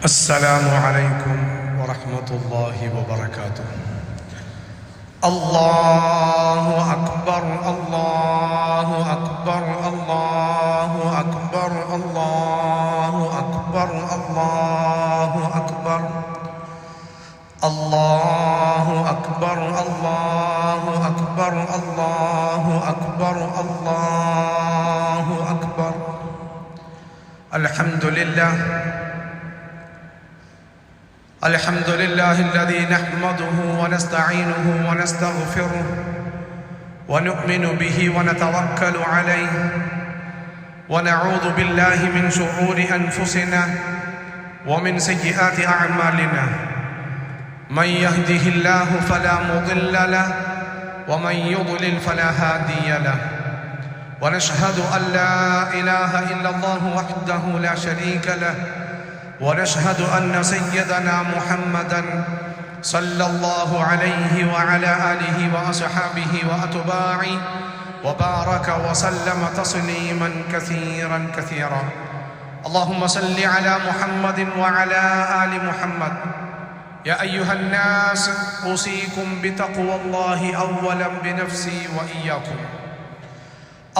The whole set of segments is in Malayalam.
السلام عليكم ورحمة الله وبركاته. الله أكبر الله أكبر الله أكبر الله أكبر الله أكبر الله أكبر الله أكبر الله أكبر الله أكبر. الحمد لله الحمد لله الذي نحمده ونستعينه ونستغفره ونؤمن به ونتوكل عليه ونعوذ بالله من شرور أنفسنا ومن سيئات أعمالنا. من يهده الله فلا مضل له ومن يضلل فلا هادي له. ونشهد أن لا إله إلا الله وحده لا شريك له ونشهد أن سيدنا محمدًا صلى الله عليه وعلى آله وأصحابه وأتباعه وبارك وسلم تسليمًا كثيرًا كثيرًا. اللهم صل على محمد وعلى آل محمد. يا أيها الناس أوصيكم بتقوى الله أولاً بنفسي وإياكم.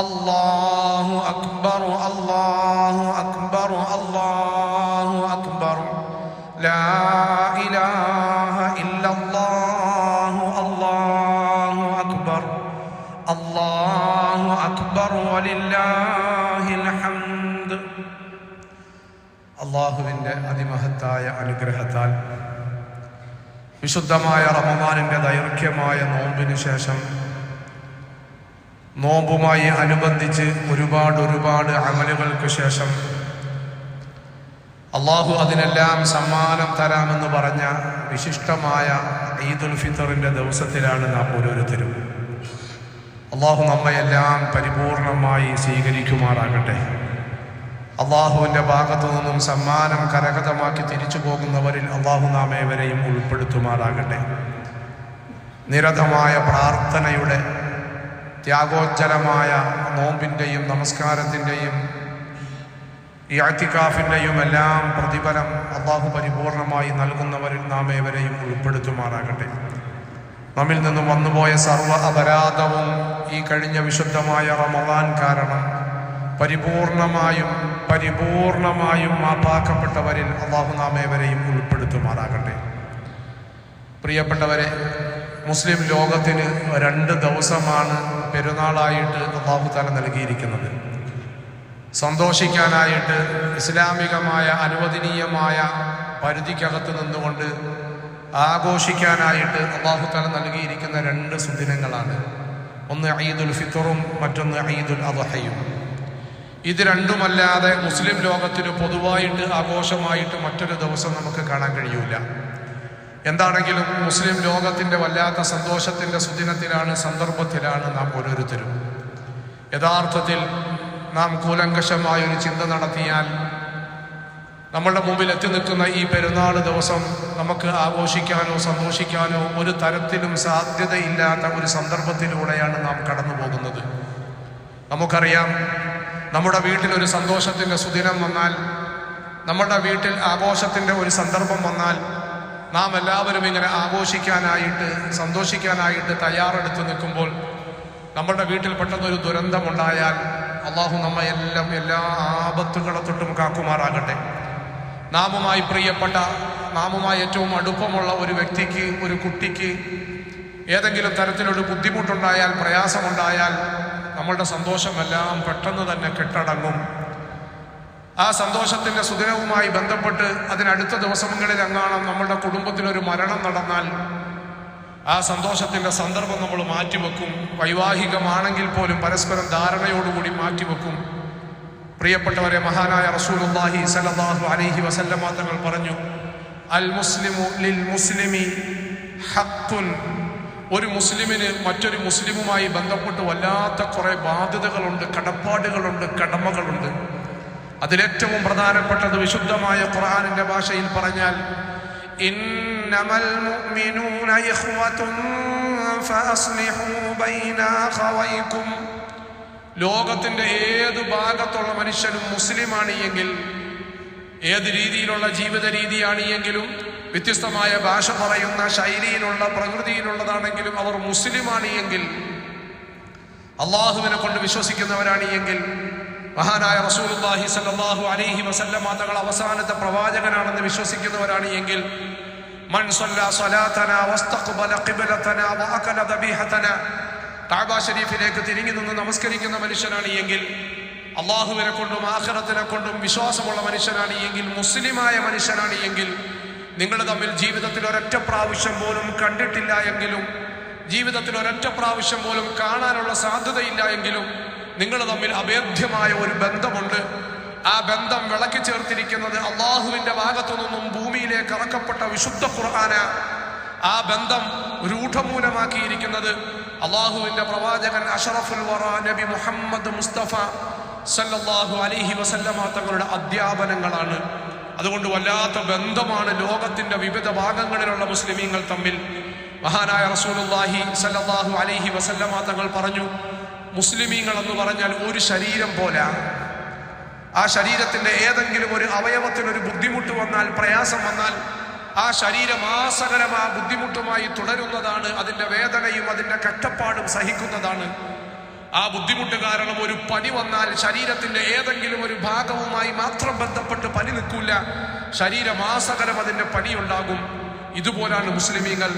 الله أكبر الله أكبر الله أكبر. لا إله إلا الله الله أكبر الله أكبر ولله الحمد. അല്ലാഹുവിൻ്റെ അതിമഹത്തായ അനുഗ്രഹത്താൽ വിശുദ്ധമായ റമദാനിൻ്റെ ദൈർഘ്യമായ നോമ്പിന് ശേഷം നോമ്പുമായി അനുബന്ധിച്ച് ഒരുപാട് അമലുകൾക്ക് ശേഷം അള്ളാഹു അതിനെല്ലാം സമ്മാനം തരാമെന്ന് പറഞ്ഞ വിശിഷ്ടമായ ഈദുൽ ഫിത്തറിൻ്റെ ദിവസത്തിലാണ് നാം ഓരോരുത്തരും. അള്ളാഹു നമ്മയെല്ലാം പരിപൂർണമായി സ്വീകരിക്കുമാറാകട്ടെ. അള്ളാഹുവിൻ്റെ ഭാഗത്തു നിന്നും സമ്മാനം കരഗതമാക്കി തിരിച്ചു പോകുന്നവരിൽ അള്ളാഹു നാം ഏവരെയും ഉൾപ്പെടുത്തുമാറാകട്ടെ. നിരതമായ പ്രാർത്ഥനയുടെ ത്യാഗോജ്ജലമായ നോമ്പിൻ്റെയും നമസ്കാരത്തിൻ്റെയും ഇഅ്തികാഫിൻ്റെയും എല്ലാം പ്രതിഫലം അള്ളാഹു പരിപൂർണമായി നൽകുന്നവരിൽ നാം ഏവരെയും ഉൾപ്പെടുത്തുമാറാകട്ടെ. നമ്മിൽ നിന്നും വന്നുപോയ സർവ്വ അപരാധവും ഈ കഴിഞ്ഞ വിശുദ്ധമായ റമദാൻ കാരണം പരിപൂർണമായും മാപ്പാക്കപ്പെട്ടവരിൽ അള്ളാഹു നാം ഏവരെയും ഉൾപ്പെടുത്തുമാറാകട്ടെ. പ്രിയപ്പെട്ടവരെ, മുസ്ലിം ലോകത്തിന് 2 ദിവസമാണ് പെരുന്നാളായിട്ട് അല്ലാഹു തആല നൽകിയിരിക്കുന്നത്. സന്തോഷിക്കാനായിട്ട് ഇസ്ലാമികമായ അനുവദനീയമായ പരിധിക്കകത്ത് നിന്നുകൊണ്ട് ആഘോഷിക്കാനായിട്ട് അല്ലാഹു തആല നൽകിയിരിക്കുന്ന 2 സുദിനങ്ങളാണ്. ഒന്ന് ഈദുൽ ഫിത്തറും മറ്റൊന്ന് ഈദുൽ അദ്ഹയും. ഇത് രണ്ടുമല്ലാതെ മുസ്ലിം ലോകത്തിന് പൊതുവായിട്ട് ആഘോഷമായിട്ട് മറ്റൊരു ദിവസം നമുക്ക് കാണാൻ കഴിയൂല. എന്താണെങ്കിലും മുസ്ലിം ലോകത്തിൻ്റെ വല്ലാത്ത സന്തോഷത്തിൻ്റെ സുദിനത്തിലാണ്, സന്ദർഭത്തിലാണ് നാം ഓരോരുത്തരും. യഥാർത്ഥത്തിൽ നാം കൂലങ്കഷമായൊരു ചിന്ത നടത്തിയാൽ നമ്മളുടെ മുമ്പിൽ എത്തി നിൽക്കുന്ന ഈ പെരുന്നാൾ ദിവസം നമുക്ക് ആഘോഷിക്കാനോ സന്തോഷിക്കാനോ ഒരു തരത്തിലും സാധ്യതയില്ലാത്ത ഒരു സന്ദർഭത്തിലൂടെയാണ് നാം കടന്നു പോകുന്നത്. നമുക്കറിയാം, നമ്മുടെ വീട്ടിലൊരു സന്തോഷത്തിൻ്റെ സുദിനം വന്നാൽ, നമ്മുടെ വീട്ടിൽ ആഘോഷത്തിൻ്റെ ഒരു സന്ദർഭം വന്നാൽ നാം എല്ലാവരും ഇങ്ങനെ ആഘോഷിക്കാനായിട്ട് സന്തോഷിക്കാനായിട്ട് തയ്യാറെടുത്ത് നിൽക്കുമ്പോൾ നമ്മുടെ വീട്ടിൽ പെട്ടെന്നൊരു ദുരന്തമുണ്ടായാൽ അള്ളാഹു നമ്മെ എല്ലാ ആപത്തുകളെ തൊട്ടും കാക്കുമാറാകട്ടെ. നാമുമായി പ്രിയപ്പെട്ട, നാമുമായി ഏറ്റവും അടുപ്പമുള്ള ഒരു വ്യക്തിക്ക്, ഒരു കുട്ടിക്ക് ഏതെങ്കിലും തരത്തിലൊരു ബുദ്ധിമുട്ടുണ്ടായാൽ, പ്രയാസമുണ്ടായാൽ നമ്മളുടെ സന്തോഷമെല്ലാം പെട്ടെന്ന് തന്നെ കെട്ടടങ്ങും. ആ സന്തോഷത്തിൻ്റെ സുദിനവുമായി ബന്ധപ്പെട്ട് അതിനടുത്ത ദിവസങ്ങളിൽ എങ്ങാനും നമ്മളുടെ കുടുംബത്തിനൊരു മരണം നടന്നാൽ ആ സന്തോഷത്തിൻ്റെ സന്ദർഭം നമ്മൾ മാറ്റിവെക്കും. വൈവാഹികമാണെങ്കിൽ പോലും പരസ്പരം ധാരണയോടുകൂടി മാറ്റിവെക്കും. പ്രിയപ്പെട്ടവരെ, മഹാനായ റസൂലുള്ളാഹി സ്വല്ലല്ലാഹു അലൈഹി വസല്ലമ തങ്ങൾ പറഞ്ഞു, അൽ മുസ്ലിമു ലിൽ മുസ്ലിമി ഹഖ്ഖുൻ. ഒരു മുസ്ലിമിന് മറ്റൊരു മുസ്ലിമുമായി ബന്ധപ്പെട്ട് വല്ലാത്ത കുറേ ബാധ്യതകളുണ്ട്, കടപ്പാടുകളുണ്ട്, കടമകളുണ്ട്. അതിലേറ്റവും പ്രധാനപ്പെട്ടത് വിശുദ്ധമായ ഖുർആനിന്റെ ഭാഷയിൽ പറഞ്ഞാൽ ഇന്നമൽ മുഅ്മിനൂന ഇഖ്വതുൻ ഫഅസ്ലിഹൂ ബൈന അഖവൈകും. ലോകത്തിന്റെ ഏത് ഭാഗത്തുള്ള മനുഷ്യനും മുസ്ലിമാണ് എങ്കിൽ ഏത് രീതിയിലുള്ള ജീവിത രീതിയാണ് എങ്കിലും, വ്യത്യസ്തമായ ഭാഷ പറയുന്ന ശൈലിയിലുള്ള പ്രകൃതിയിലുള്ളതാണെങ്കിലും അവർ മുസ്ലിമാണ് എങ്കിൽ, അള്ളാഹുവിനെ കൊണ്ട് വിശ്വസിക്കുന്നവരാണ് എങ്കിൽ, മഹാനായ റസൂലുള്ളാഹി സ്വല്ലല്ലാഹു അലൈഹി വസല്ലമ തങ്ങൾ അവസാനത്തെ പ്രവാചകനാണെന്ന് വിശ്വസിക്കുന്നവരാണ് എങ്കിൽ, മൻ സ്വല്ലാ സ്വലാതനാ വസ്തഖ്ബല ഖിബ്ലതനാ വഅകല ദബീഹതനാ, കഅബ ശരീഫിലേക്ക് തിരിഞ്ഞു നിന്ന് നമസ്കരിക്കുന്ന മനുഷ്യനാണ് എങ്കിൽ, അള്ളാഹുവിനെ കൊണ്ടും ആഖിറത്തിനെ കൊണ്ടും വിശ്വാസമുള്ള മനുഷ്യനാണ് എങ്കിൽ, മുസ്ലിമായ മനുഷ്യനാണ് എങ്കിൽ, നിങ്ങൾ തമ്മിൽ ജീവിതത്തിൽ ഒരൊറ്റ പ്രാവശ്യം പോലും കണ്ടിട്ടില്ല എങ്കിലും, ജീവിതത്തിൽ ഒരൊറ്റ പ്രാവശ്യം പോലും കാണാനുള്ള സാധ്യതയില്ല എങ്കിലും, നിങ്ങൾ തമ്മിൽ അഭേദ്യമായ ഒരു ബന്ധമുണ്ട്. ആ ബന്ധം വിളക്കി ചേർത്തിരിക്കുന്നത് അള്ളാഹുവിന്റെ ഭാഗത്തു നിന്നും ഭൂമിയിലേക്ക് ഇറക്കപ്പെട്ട വിശുദ്ധ ഖുർആന. ആ ബന്ധം രൂഢമൂലമാക്കിയിരിക്കുന്നത് അള്ളാഹുവിന്റെ പ്രവാചകൻ അഷ്റഫുൽ വറ നബി മുഹമ്മദ് മുസ്തഫ സല്ലല്ലാഹു അലൈഹി വസല്ലമ തങ്ങളുടെ അധ്യാപനങ്ങളാണ്. അതുകൊണ്ട് വല്ലാത്ത ബന്ധമാണ് ലോകത്തിന്റെ വിവിധ ഭാഗങ്ങളിലുള്ള മുസ്ലിമീങ്ങൾ തമ്മിൽ. മഹാനായ റസൂലുള്ളാഹി സല്ലല്ലാഹു അലൈഹി വസല്ലമ തങ്ങൾ പറഞ്ഞു, മുസ്ലിമീങ്ങൾ എന്ന് പറഞ്ഞാൽ ഒരു ശരീരം പോലെ. ആ ശരീരത്തിന്റെ ഏതെങ്കിലും ഒരു അവയവത്തിനൊരു ബുദ്ധിമുട്ട് വന്നാൽ, പ്രയാസം വന്നാൽ, ആ ശരീരം ആസകലം ആ ബുദ്ധിമുട്ടുമായി തുടരുന്നതാണ്. അതിന്റെ വേദനയും അതിന്റെ കഷ്ടപ്പാടും സഹിക്കുന്നതാണ്. ആ ബുദ്ധിമുട്ട് കാരണം ഒരു പനി വന്നാൽ ശരീരത്തിന്റെ ഏതെങ്കിലും ഒരു ഭാഗവുമായി മാത്രം ബന്ധപ്പെട്ട് പനി നിൽക്കില്ല, ശരീരമാസകലം അതിന്റെ പനിയുണ്ടാകും. ഇതുപോലാണ് മുസ്ലിമീങ്ങൾ.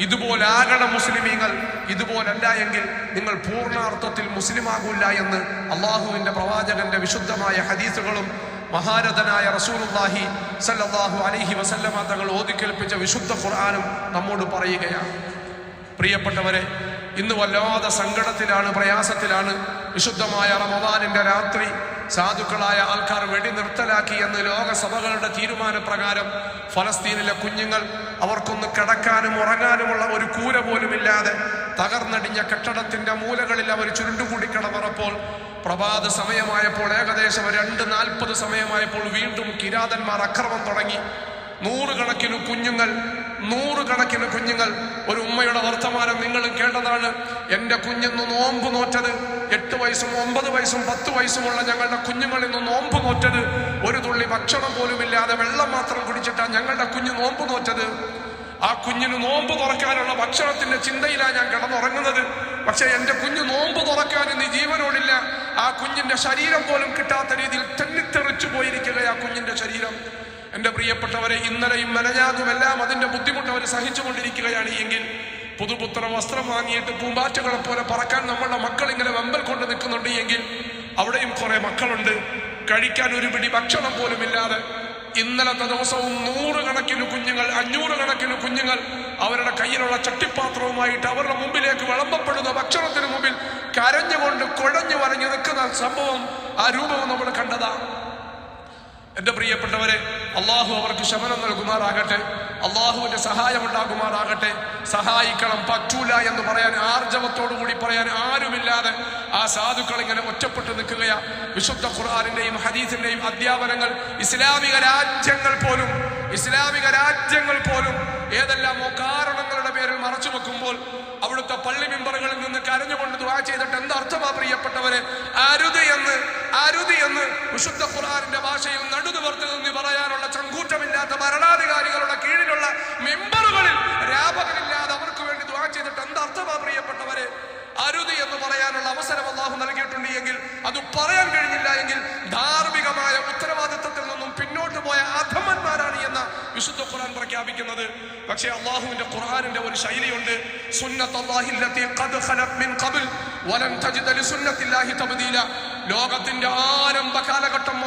ഇതുപോലാകണം മുസ്ലിമീങ്ങൾ. ഇതുപോലല്ല എങ്കിൽ നിങ്ങൾ പൂർണ്ണാർത്ഥത്തിൽ മുസ്ലിമാകൂല്ല എന്ന് അള്ളാഹുവിന്റെ പ്രവാചകന്റെ വിശുദ്ധമായ ഹദീസുകളും മഹാരഥനായ റസൂലുള്ളാഹി സല്ലല്ലാഹു അലൈഹി വസല്ലമ തങ്ങൾ ഓതിക്കേൽപ്പിച്ച വിശുദ്ധ ഖുർആനും നമ്മോട് പറയുകയാണ്. പ്രിയപ്പെട്ടവരെ, ഇന്ന് വല്ലാതെ സങ്കടത്തിലാണ്, പ്രയാസത്തിലാണ്. വിശുദ്ധമായ റമദാനിന്റെ രാത്രി സാധുക്കളായ ആൾക്കാർ വെടിനിർത്തലാക്കി എന്ന് ലോകസഭകളുടെ തീരുമാനപ്രകാരം ഫലസ്തീനിലെ കുഞ്ഞുങ്ങൾ അവർക്കൊന്ന് കിടക്കാനും ഉറങ്ങാനുമുള്ള ഒരു കൂര പോലുമില്ലാതെ തകർന്നടിഞ്ഞ കെട്ടിടത്തിന്റെ മൂലകളിൽ അവർ ചുരുണ്ടുകൂടി കിടന്നപ്പോൾ, പ്രഭാത സമയമായപ്പോൾ, ഏകദേശം 2:40 സമയമായപ്പോൾ വീണ്ടും കിരാതന്മാർ അക്രമം തുടങ്ങി. നൂറുകണക്കിന് കുഞ്ഞുങ്ങൾ. ഒരു ഉമ്മയുടെ വർത്തമാനം നിങ്ങളും കേട്ടതാണ്. എന്റെ കുഞ്ഞിന്ന് നോമ്പ് നോറ്റത് 8 വയസ്സും 9 വയസ്സും 10 വയസ്സുമുള്ള ഞങ്ങളുടെ കുഞ്ഞുങ്ങൾ ഇന്ന് നോമ്പ് നോറ്റത് ഒരു തുള്ളി ഭക്ഷണം പോലുമില്ലാതെ വെള്ളം മാത്രം കുടിച്ചിട്ടാണ് ഞങ്ങളുടെ കുഞ്ഞ് നോമ്പ് നോറ്റത്. ആ കുഞ്ഞിന് നോമ്പ് തുറക്കാനുള്ള ഭക്ഷണത്തിന്റെ ചിന്തയിലാണ് ഞാൻ കിടന്നുറങ്ങുന്നത്. പക്ഷെ എന്റെ കുഞ്ഞ് നോമ്പ് തുറക്കാൻ ഇന്ന് ജീവനോടില്ല. ആ കുഞ്ഞിന്റെ ശരീരം പോലും കിട്ടാത്ത രീതിയിൽ തെന്നിത്തെറിച്ചു പോയിരിക്കുക ആ കുഞ്ഞിന്റെ ശരീരം. എന്റെ പ്രിയപ്പെട്ടവരെ, ഇന്നലെയും മെനഞ്ഞാന്നുമെല്ലാം അതിന്റെ ബുദ്ധിമുട്ട് അവർ സഹിച്ചുകൊണ്ടിരിക്കുകയാണ് എങ്കിൽ, പുതുപുത്ര വസ്ത്രം വാങ്ങിയിട്ട് പൂമ്പാറ്റകളെ പോലെ പറക്കാൻ നമ്മളുടെ മക്കൾ ഇങ്ങനെ വെമ്പൽ കൊണ്ട് നിൽക്കുന്നുണ്ട് എങ്കിൽ, അവിടെയും കുറെ മക്കളുണ്ട് കഴിക്കാൻ ഒരു പിടി ഭക്ഷണം പോലുമില്ലാതെ. ഇന്നലത്തെ ദിവസവും 100 കണക്കിന് കുഞ്ഞുങ്ങൾ, 500 കണക്കിന് കുഞ്ഞുങ്ങൾ അവരുടെ കയ്യിലുള്ള ചട്ടിപ്പാത്രവുമായിട്ട് അവരുടെ മുമ്പിലേക്ക് വിളമ്പപ്പെടുന്ന ഭക്ഷണത്തിന് മുമ്പിൽ കരഞ്ഞുകൊണ്ട് കുഴഞ്ഞു വരഞ്ഞു നിൽക്കുന്ന സംഭവം, ആ രൂപവും നമ്മൾ കണ്ടതാ. എന്റെ പ്രിയപ്പെട്ടവരെ, അള്ളാഹു അവർക്ക് ശമനം നൽകുമാറാകട്ടെ, അള്ളാഹുവിന്റെ സഹായം ഉണ്ടാകുമാറാകട്ടെ. സഹായിക്കണം, പറ്റൂല എന്ന് പറയാൻ, ആർജവത്തോടുകൂടി പറയാൻ ആരുമില്ലാതെ ആ സാധുക്കൾ ഇങ്ങനെ ഒറ്റപ്പെട്ടു നിൽക്കുകയാ. വിശുദ്ധ ഖുർആനിന്റെയും ഹദീസിന്റെയും അധ്യാപനങ്ങൾ ഇസ്ലാമിക രാജ്യങ്ങൾ പോലും ഏതെല്ലാമോ കാരണങ്ങളുടെ പേരിൽ മറച്ചു വെക്കുമ്പോൾ, അവിടുത്തെ പള്ളി മിമ്പറുകളിൽ നിന്ന് കരഞ്ഞുകൊണ്ട് ദുആ ചെയ്തിട്ട് എന്തർത്ഥമാ പ്രിയപ്പെട്ടവരെ? അരുത് എന്ന് വിശുദ്ധ ഖുർആനിന്റെ ഭാഷയിൽ നടുനിവർത്തി നിന്ന് പറയാനുള്ള ചങ്കൂറ്റമില്ലാത്ത ഭരണാധികാരികളുടെ കീഴിലുള്ള മിമ്പറുകളിൽ രാപകലില്ലാതെ അവർക്ക് വേണ്ടി ദുആ ചെയ്തിട്ട് എന്തർത്ഥമാ പ്രിയപ്പെട്ടവരെ? അരുത് എന്ന് പറയാനുള്ള അവസരം അല്ലാഹു നൽകിയിട്ടുണ്ട് എങ്കിൽ, അത് പറയാൻ കഴിഞ്ഞില്ല എങ്കിൽ ധാർമ്മികമായ ഉത്തരവാദിത്വത്തിൽ നിന്നും പിന്നോട്ട് പോയ അധമന്മാരാണ് എന്ന വിശുദ്ധ ഖുർആൻ പ്രഖ്യാപിക്കുന്നത്. പക്ഷേ അല്ലാഹുവിന്റെ ഖുർആനിന്റെ ഒരു ശൈലിയുണ്ട്. സുന്നത്തുല്ലാഹി അല്ലതി ഖദ് ഖലത് മിൻ ഖബൽ വലൻ തജിദ ലിസുന്നത്തില്ലാഹി തബ്ദീല. ലോകത്തിന്റെ ആരംഭ കാലഘട്ടം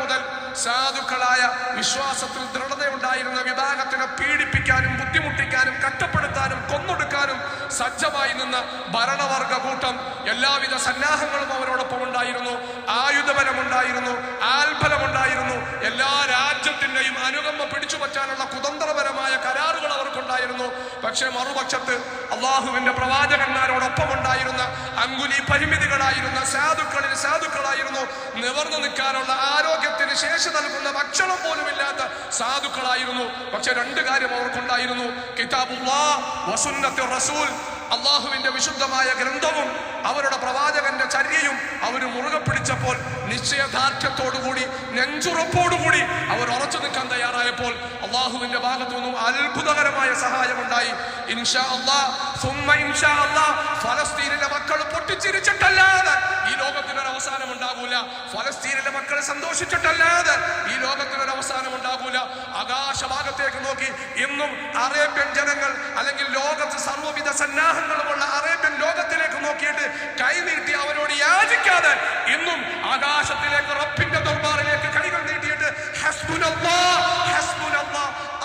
മുതൽ സാധുക്കളായ വിശ്വാസത്തിൽ ദൃഢതയുണ്ടായിരുന്ന വിഭാഗത്തിനെ പീഡിപ്പിക്കാനും ബുദ്ധിമുട്ടിക്കാനും കഷ്ടപ്പെടുത്താനും കൊന്നൊടുക്കാനും സജ്ജമായി നിന്ന ഭരണവർഗ കൂട്ടം, എല്ലാവിധ സന്നാഹങ്ങളും അവരോടൊപ്പം ഉണ്ടായിരുന്നു. ആയുധബലമുണ്ടായിരുന്നു, ആൽബലമുണ്ടായിരുന്നു. എല്ലാ രാജ്യത്തിന്റെയും അനുകമ്പ പിടിച്ചു പറ്റാനുള്ള കുതന്ത്രപരമായ കരാറുകൾ അവർക്കുണ്ടായിരുന്നു. പക്ഷെ മറുപക്ഷത്ത് അള്ളാഹുവിന്റെ പ്രവാചകന്മാരോടൊപ്പം ഉണ്ടായിരുന്ന അങ്കുലി പരിമിതികളായിരുന്ന സാധുക്കളായിരുന്നു. നിവർന്നു നിൽക്കാനുള്ള ആരോഗ്യത്തിന് ശേഷി നൽകുന്ന ഭക്ഷണം പോലുമില്ലാത്ത സാധുക്കളായിരുന്നു. പക്ഷെ 2 കാര്യം അവർക്കുണ്ടായിരുന്നു: കിതാബുല്ലാഹ് വസുന്നത്തുർ റസൂൽ. അള്ളാഹുവിന്റെ വിശുദ്ധമായ ഗ്രന്ഥവും അവരുടെ പ്രവാചകന്റെ ചര്യയും അവർ മുറുകെ പിടിച്ചപ്പോൾ, നിശ്ചയദാർഢ്യത്തോടുകൂടി നെഞ്ചുറപ്പോടുകൂടി അവർ ഉറച്ചു നിൽക്കാൻ തയ്യാറായപ്പോൾ അള്ളാഹുവിന്റെ ഭാഗത്തു നിന്നും അത്ഭുതകരമായ സഹായമുണ്ടായി. ഇൻഷാ അല്ലാഹ് സുമ്മ ഇൻഷാ അല്ലാഹ് ഫലസ്തീനിലെ മക്കൾ പൊട്ടിച്ചിരിച്ചിട്ടല്ലാതെ ഈ ലോകത്തിനൊരു അവസാനം ഉണ്ടാകൂല. ഫലസ്തീനിലെ മക്കൾ സന്തോഷിച്ചിട്ടല്ലാതെ ഈ ലോകത്തിനൊരു അവസാനം ഉണ്ടാകൂല. ആകാശഭാഗത്തേക്ക് നോക്കി ഇന്നും അറേബ്യൻ ജനങ്ങൾ, അല്ലെങ്കിൽ ലോകത്ത് സർവ്വവിധ സന്നാഹങ്ങളുമുള്ള അറേബ്യൻ ലോകത്തിലേക്ക് നോക്കിയിട്ട് കൈനീട്ടി അവരോട് യാചിക്കാതെ ഇന്നും ആകാശത്തിലേക്ക് റബ്ബിന്റെ ദർബാറിലേക്ക് കൈകൾ നീട്ടിയിട്ട്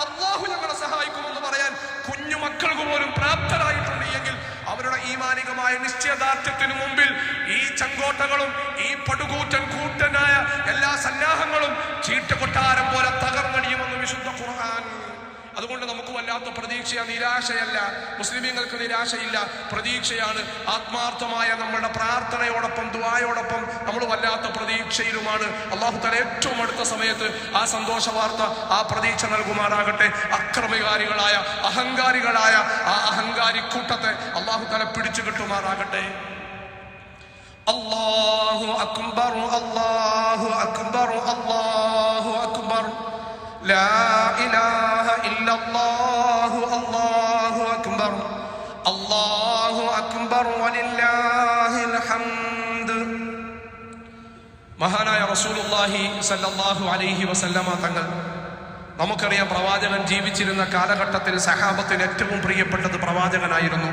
അല്ലാഹു ഞങ്ങളെ സഹായിക്കുമെന്ന് പറയാൻ കുഞ്ഞു മക്കൾക്ക് പോലും പ്രാപ്തരായിട്ടുണ്ട് എങ്കിൽ അവരുടെ ഈമാനികമായ നിശ്ചയദാർഢ്യത്തിനു മുമ്പിൽ ഈ ചങ്കോട്ടകളും ഈ കൂട്ടനായ എല്ലാ സന്നാഹങ്ങളും ചീട്ടുകൊട്ടാരം പോലെ തകർന്നടിയുമെന്ന് വിശുദ്ധ ഖുർആൻ. അതുകൊണ്ട് നമുക്ക് വല്ലാത്ത പ്രതീക്ഷ, നിരാശയല്ല. മുസ്ലിമീങ്ങൾക്ക് നിരാശയില്ല, പ്രതീക്ഷയാണ്. ആത്മാർത്ഥമായ നമ്മുടെ പ്രാർത്ഥനയോടൊപ്പം ദുആയോടൊപ്പം നമ്മൾ വല്ലാത്ത പ്രതീക്ഷയിലുമാണ്. അല്ലാഹു തആല ഏറ്റവും അടുത്ത സമയത്ത് ആ സന്തോഷ വാർത്ത, ആ പ്രതീക്ഷ നൽകുമാറാകട്ടെ. അക്രമകാരികളായ അഹങ്കാരികളായ ആ അഹങ്കാരി കൂട്ടത്തെ അല്ലാഹു തആല പിടിച്ചു കിട്ടുമാറാകട്ടെ. അല്ലാഹു അക്ബർ, അല്ലാഹു അക്ബർ, അല്ലാഹു അക്ബർ. ലാ ഇലാഹ ഇല്ലല്ലാഹു, അല്ലാഹു അക്ബർ, അല്ലാഹു അക്ബർ വലില്ലാഹിൽ ഹംദ്. മഹാനായ റസൂലുള്ളാഹി സ്വല്ലല്ലാഹു അലൈഹി വസല്ലമ തങ്ങൾ, നമുക്കറിയാം പ്രവാചകൻ ജീവിച്ചിരുന്ന കാലഘട്ടത്തിൽ സഹാബത്തിന് ഏറ്റവും പ്രിയപ്പെട്ടത് പ്രവാചകനായിരുന്നു.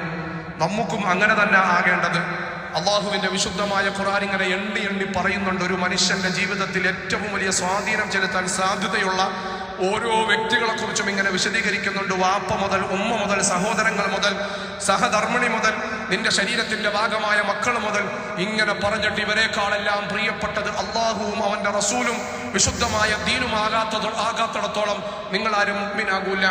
നമുക്കും അങ്ങനെ തന്നെ ആകേണ്ടത്. അള്ളാഹുവിന്റെ വിശുദ്ധമായ ഖുർആൻ ഇങ്ങനെ എണ്ണി എണ്ണി പറയുന്നുണ്ട്, ഒരു മനുഷ്യന്റെ ജീവിതത്തിൽ ഏറ്റവും വലിയ സ്വാധീനം ചെലുത്താൻ സാധ്യതയുള്ള ഓരോ വ്യക്തികളെ കുറിച്ചും ഇങ്ങനെ വിശദീകരിക്കുന്നുണ്ട്. വാപ്പ മുതൽ, ഉമ്മ മുതൽ, സഹോദരങ്ങൾ മുതൽ, സഹധർമ്മിണി മുതൽ, നിന്റെ ശരീരത്തിന്റെ ഭാഗമായ മക്കൾ മുതൽ, ഇങ്ങനെ പറഞ്ഞിട്ട് ഇവരെക്കാളെല്ലാം പ്രിയപ്പെട്ടത് അള്ളാഹുവും അവന്റെ റസൂലും വിശുദ്ധമായ ദീനും ആകാത്തിടത്തോളം നിങ്ങൾ ആരും മുഅ്മിനാകൂല.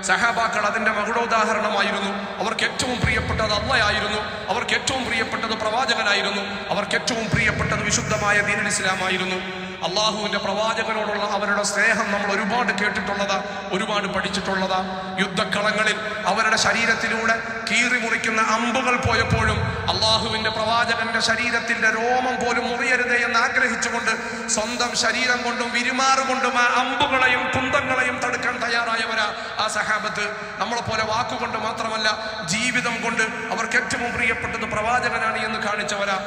സഹാബാക്കൾ അതിന്റെ മകുടോദാഹരണമായിരുന്നു. അവർക്ക് ഏറ്റവും പ്രിയപ്പെട്ടത് അള്ളയായിരുന്നു, അവർക്ക് ഏറ്റവും പ്രിയപ്പെട്ടത് പ്രവാചകനായിരുന്നു, അവർക്ക് ഏറ്റവും പ്രിയപ്പെട്ടത് വിശുദ്ധമായ ദീനുൽ ഇസ്ലാമായിരുന്നു. അള്ളാഹുവിന്റെ പ്രവാചകനോടുള്ള അവരുടെ സ്നേഹം നമ്മൾ ഒരുപാട് കേട്ടിട്ടുള്ളതാ, ഒരുപാട് പഠിച്ചിട്ടുള്ളതാ. യുദ്ധക്കളങ്ങളിൽ അവരുടെ ശരീരത്തിലൂടെ കീറി മുറിക്കുന്ന അമ്പുകൾ പോയപ്പോഴും അള്ളാഹുവിന്റെ പ്രവാചകന്റെ ശരീരത്തിന്റെ രോമം പോലും മുറിയരുതേ എന്ന് ആഗ്രഹിച്ചുകൊണ്ട് സ്വന്തം ശരീരം കൊണ്ടും വിരുമാറുകൊണ്ടും ആ അമ്പുകളെയും കുന്തങ്ങളെയും തടുക്കാൻ തയ്യാറായവരാ ആ സഹാബത്ത്. നമ്മളെ പോലെ വാക്കുകൊണ്ട് മാത്രമല്ല, ജീവിതം കൊണ്ട് അവർക്ക് ഏറ്റവും പ്രിയപ്പെട്ടത് പ്രവാചകനാണ് എന്ന് കാണിച്ചവരാ.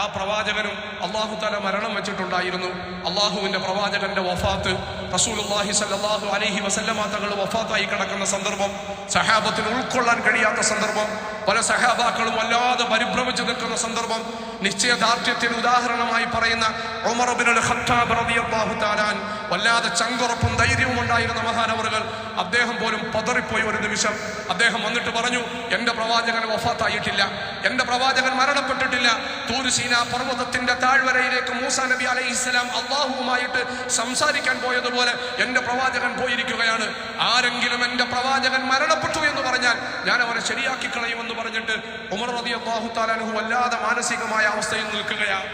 ആ പ്രവാചകനും അല്ലാഹു തആല മരണം വെച്ചിട്ടുണ്ടായിരുന്നു. അള്ളാഹുവിന്റെ പ്രവാചകന്റെ വഫാത്ത്, റസൂലുള്ളാഹി സ്വല്ലല്ലാഹു അലൈഹി വസല്ലമ തങ്ങൾ വഫാത്തായി കിടക്കുന്ന സന്ദർഭം, സഹാബത്തിന് ഉൾക്കൊള്ളാൻ കഴിയാത്ത സന്ദർഭം, പല സഹാബാക്കളും വല്ലാതെ പരിഭ്രമിച്ചു നിൽക്കുന്ന സന്ദർഭം. നിശ്ചയദാർഢ്യത്തിന് ഉദാഹരണമായി പറയുന്ന ഉമർ ഇബ്നുൽ ഖത്താബ് റളിയല്ലാഹു തആല വല്ലാതെ ചങ്കുറപ്പും ധൈര്യവും ഉണ്ടായിരുന്ന മഹാനവറുകൾ, അദ്ദേഹം പോലും പതറിപ്പോയി. ഒരു നിമിഷം അദ്ദേഹം വന്നിട്ട് പറഞ്ഞു, എന്റെ പ്രവാചകൻ വഫാത്തായിട്ടില്ല, എന്റെ പ്രവാചകൻ മരണപ്പെട്ടിട്ടില്ല. തൂർ സീനാ പർവ്വതത്തിന്റെ താഴ്വരയിലേക്ക് മൂസാ നബി അലൈഹിസ്സലാം അള്ളാഹുവുമായിട്ട് സംസാരിക്കാൻ പോയതുപോലെ എന്റെ പ്രവാചകൻ പോയിരിക്കുകയാണ്. ആരെങ്കിലും എന്റെ പ്രവാചകൻ മരണപ്പെട്ടു എന്ന് പറഞ്ഞാൽ ഞാൻ അവനെ ശരിയാക്കി കളയുമെന്ന് പറഞ്ഞിട്ട് ഉമർ റളിയല്ലാഹു തആല അൻഹു വല്ലാതെ മാനസികമായ അവസ്ഥയിൽ നിൽക്കുകയാണ്.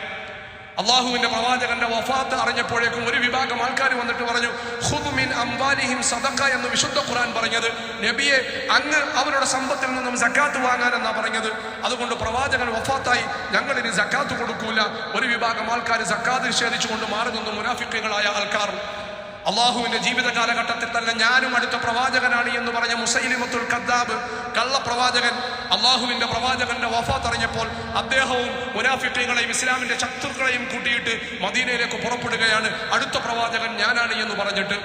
അള്ളാഹുവിന്റെ പ്രവാചകന്റെ വഫാത്ത് അറിഞ്ഞപ്പോഴേക്കും ഒരു വിഭാഗം ആൾക്കാർ വന്നിട്ട് പറഞ്ഞു, ഖുദ് മിൻ അംവാലിഹിം സദഖ എന്ന് വിശുദ്ധ ഖുർആൻ പറഞ്ഞത്. നബിയെ, അങ്ങ് അവരുടെ സമ്പത്തിൽ നിന്നും സക്കാത്ത് വാങ്ങാനെന്നാ പറഞ്ഞത്. അതുകൊണ്ട് പ്രവാചകൻ വഫാത്തായി, ഞങ്ങൾ ഇനി സക്കാത്ത് കൊടുക്കൂല. ഒരു വിഭാഗം ആൾക്കാർ സക്കാത്ത് നിഷേധിച്ചുകൊണ്ട് മാറി നിന്നു, മുനാഫിക്കുകളായ ആൾക്കാർ. അള്ളാഹുവിന്റെ ജീവിത കാലഘട്ടത്തിൽ തന്നെ ഞാനും അടുത്ത പ്രവാചകനാണ് എന്ന് പറഞ്ഞ മുസൈലിമത്തുൽ കദ്ദാബ്, കള്ളപ്രവാചകൻ, അള്ളാഹുവിന്റെ പ്രവാചകന്റെ വഫാത്ത് അറിഞ്ഞപ്പോൾ അദ്ദേഹവും മുനാഫിക്കുകളെയും ഇസ്ലാമിന്റെ ശത്രുക്കളെയും കൂട്ടിയിട്ട് മദീനയിലേക്ക് പുറപ്പെടുകയാണ്. അടുത്ത പ്രവാചകൻ ഞാനാണ് എന്ന് പറഞ്ഞിട്ട്.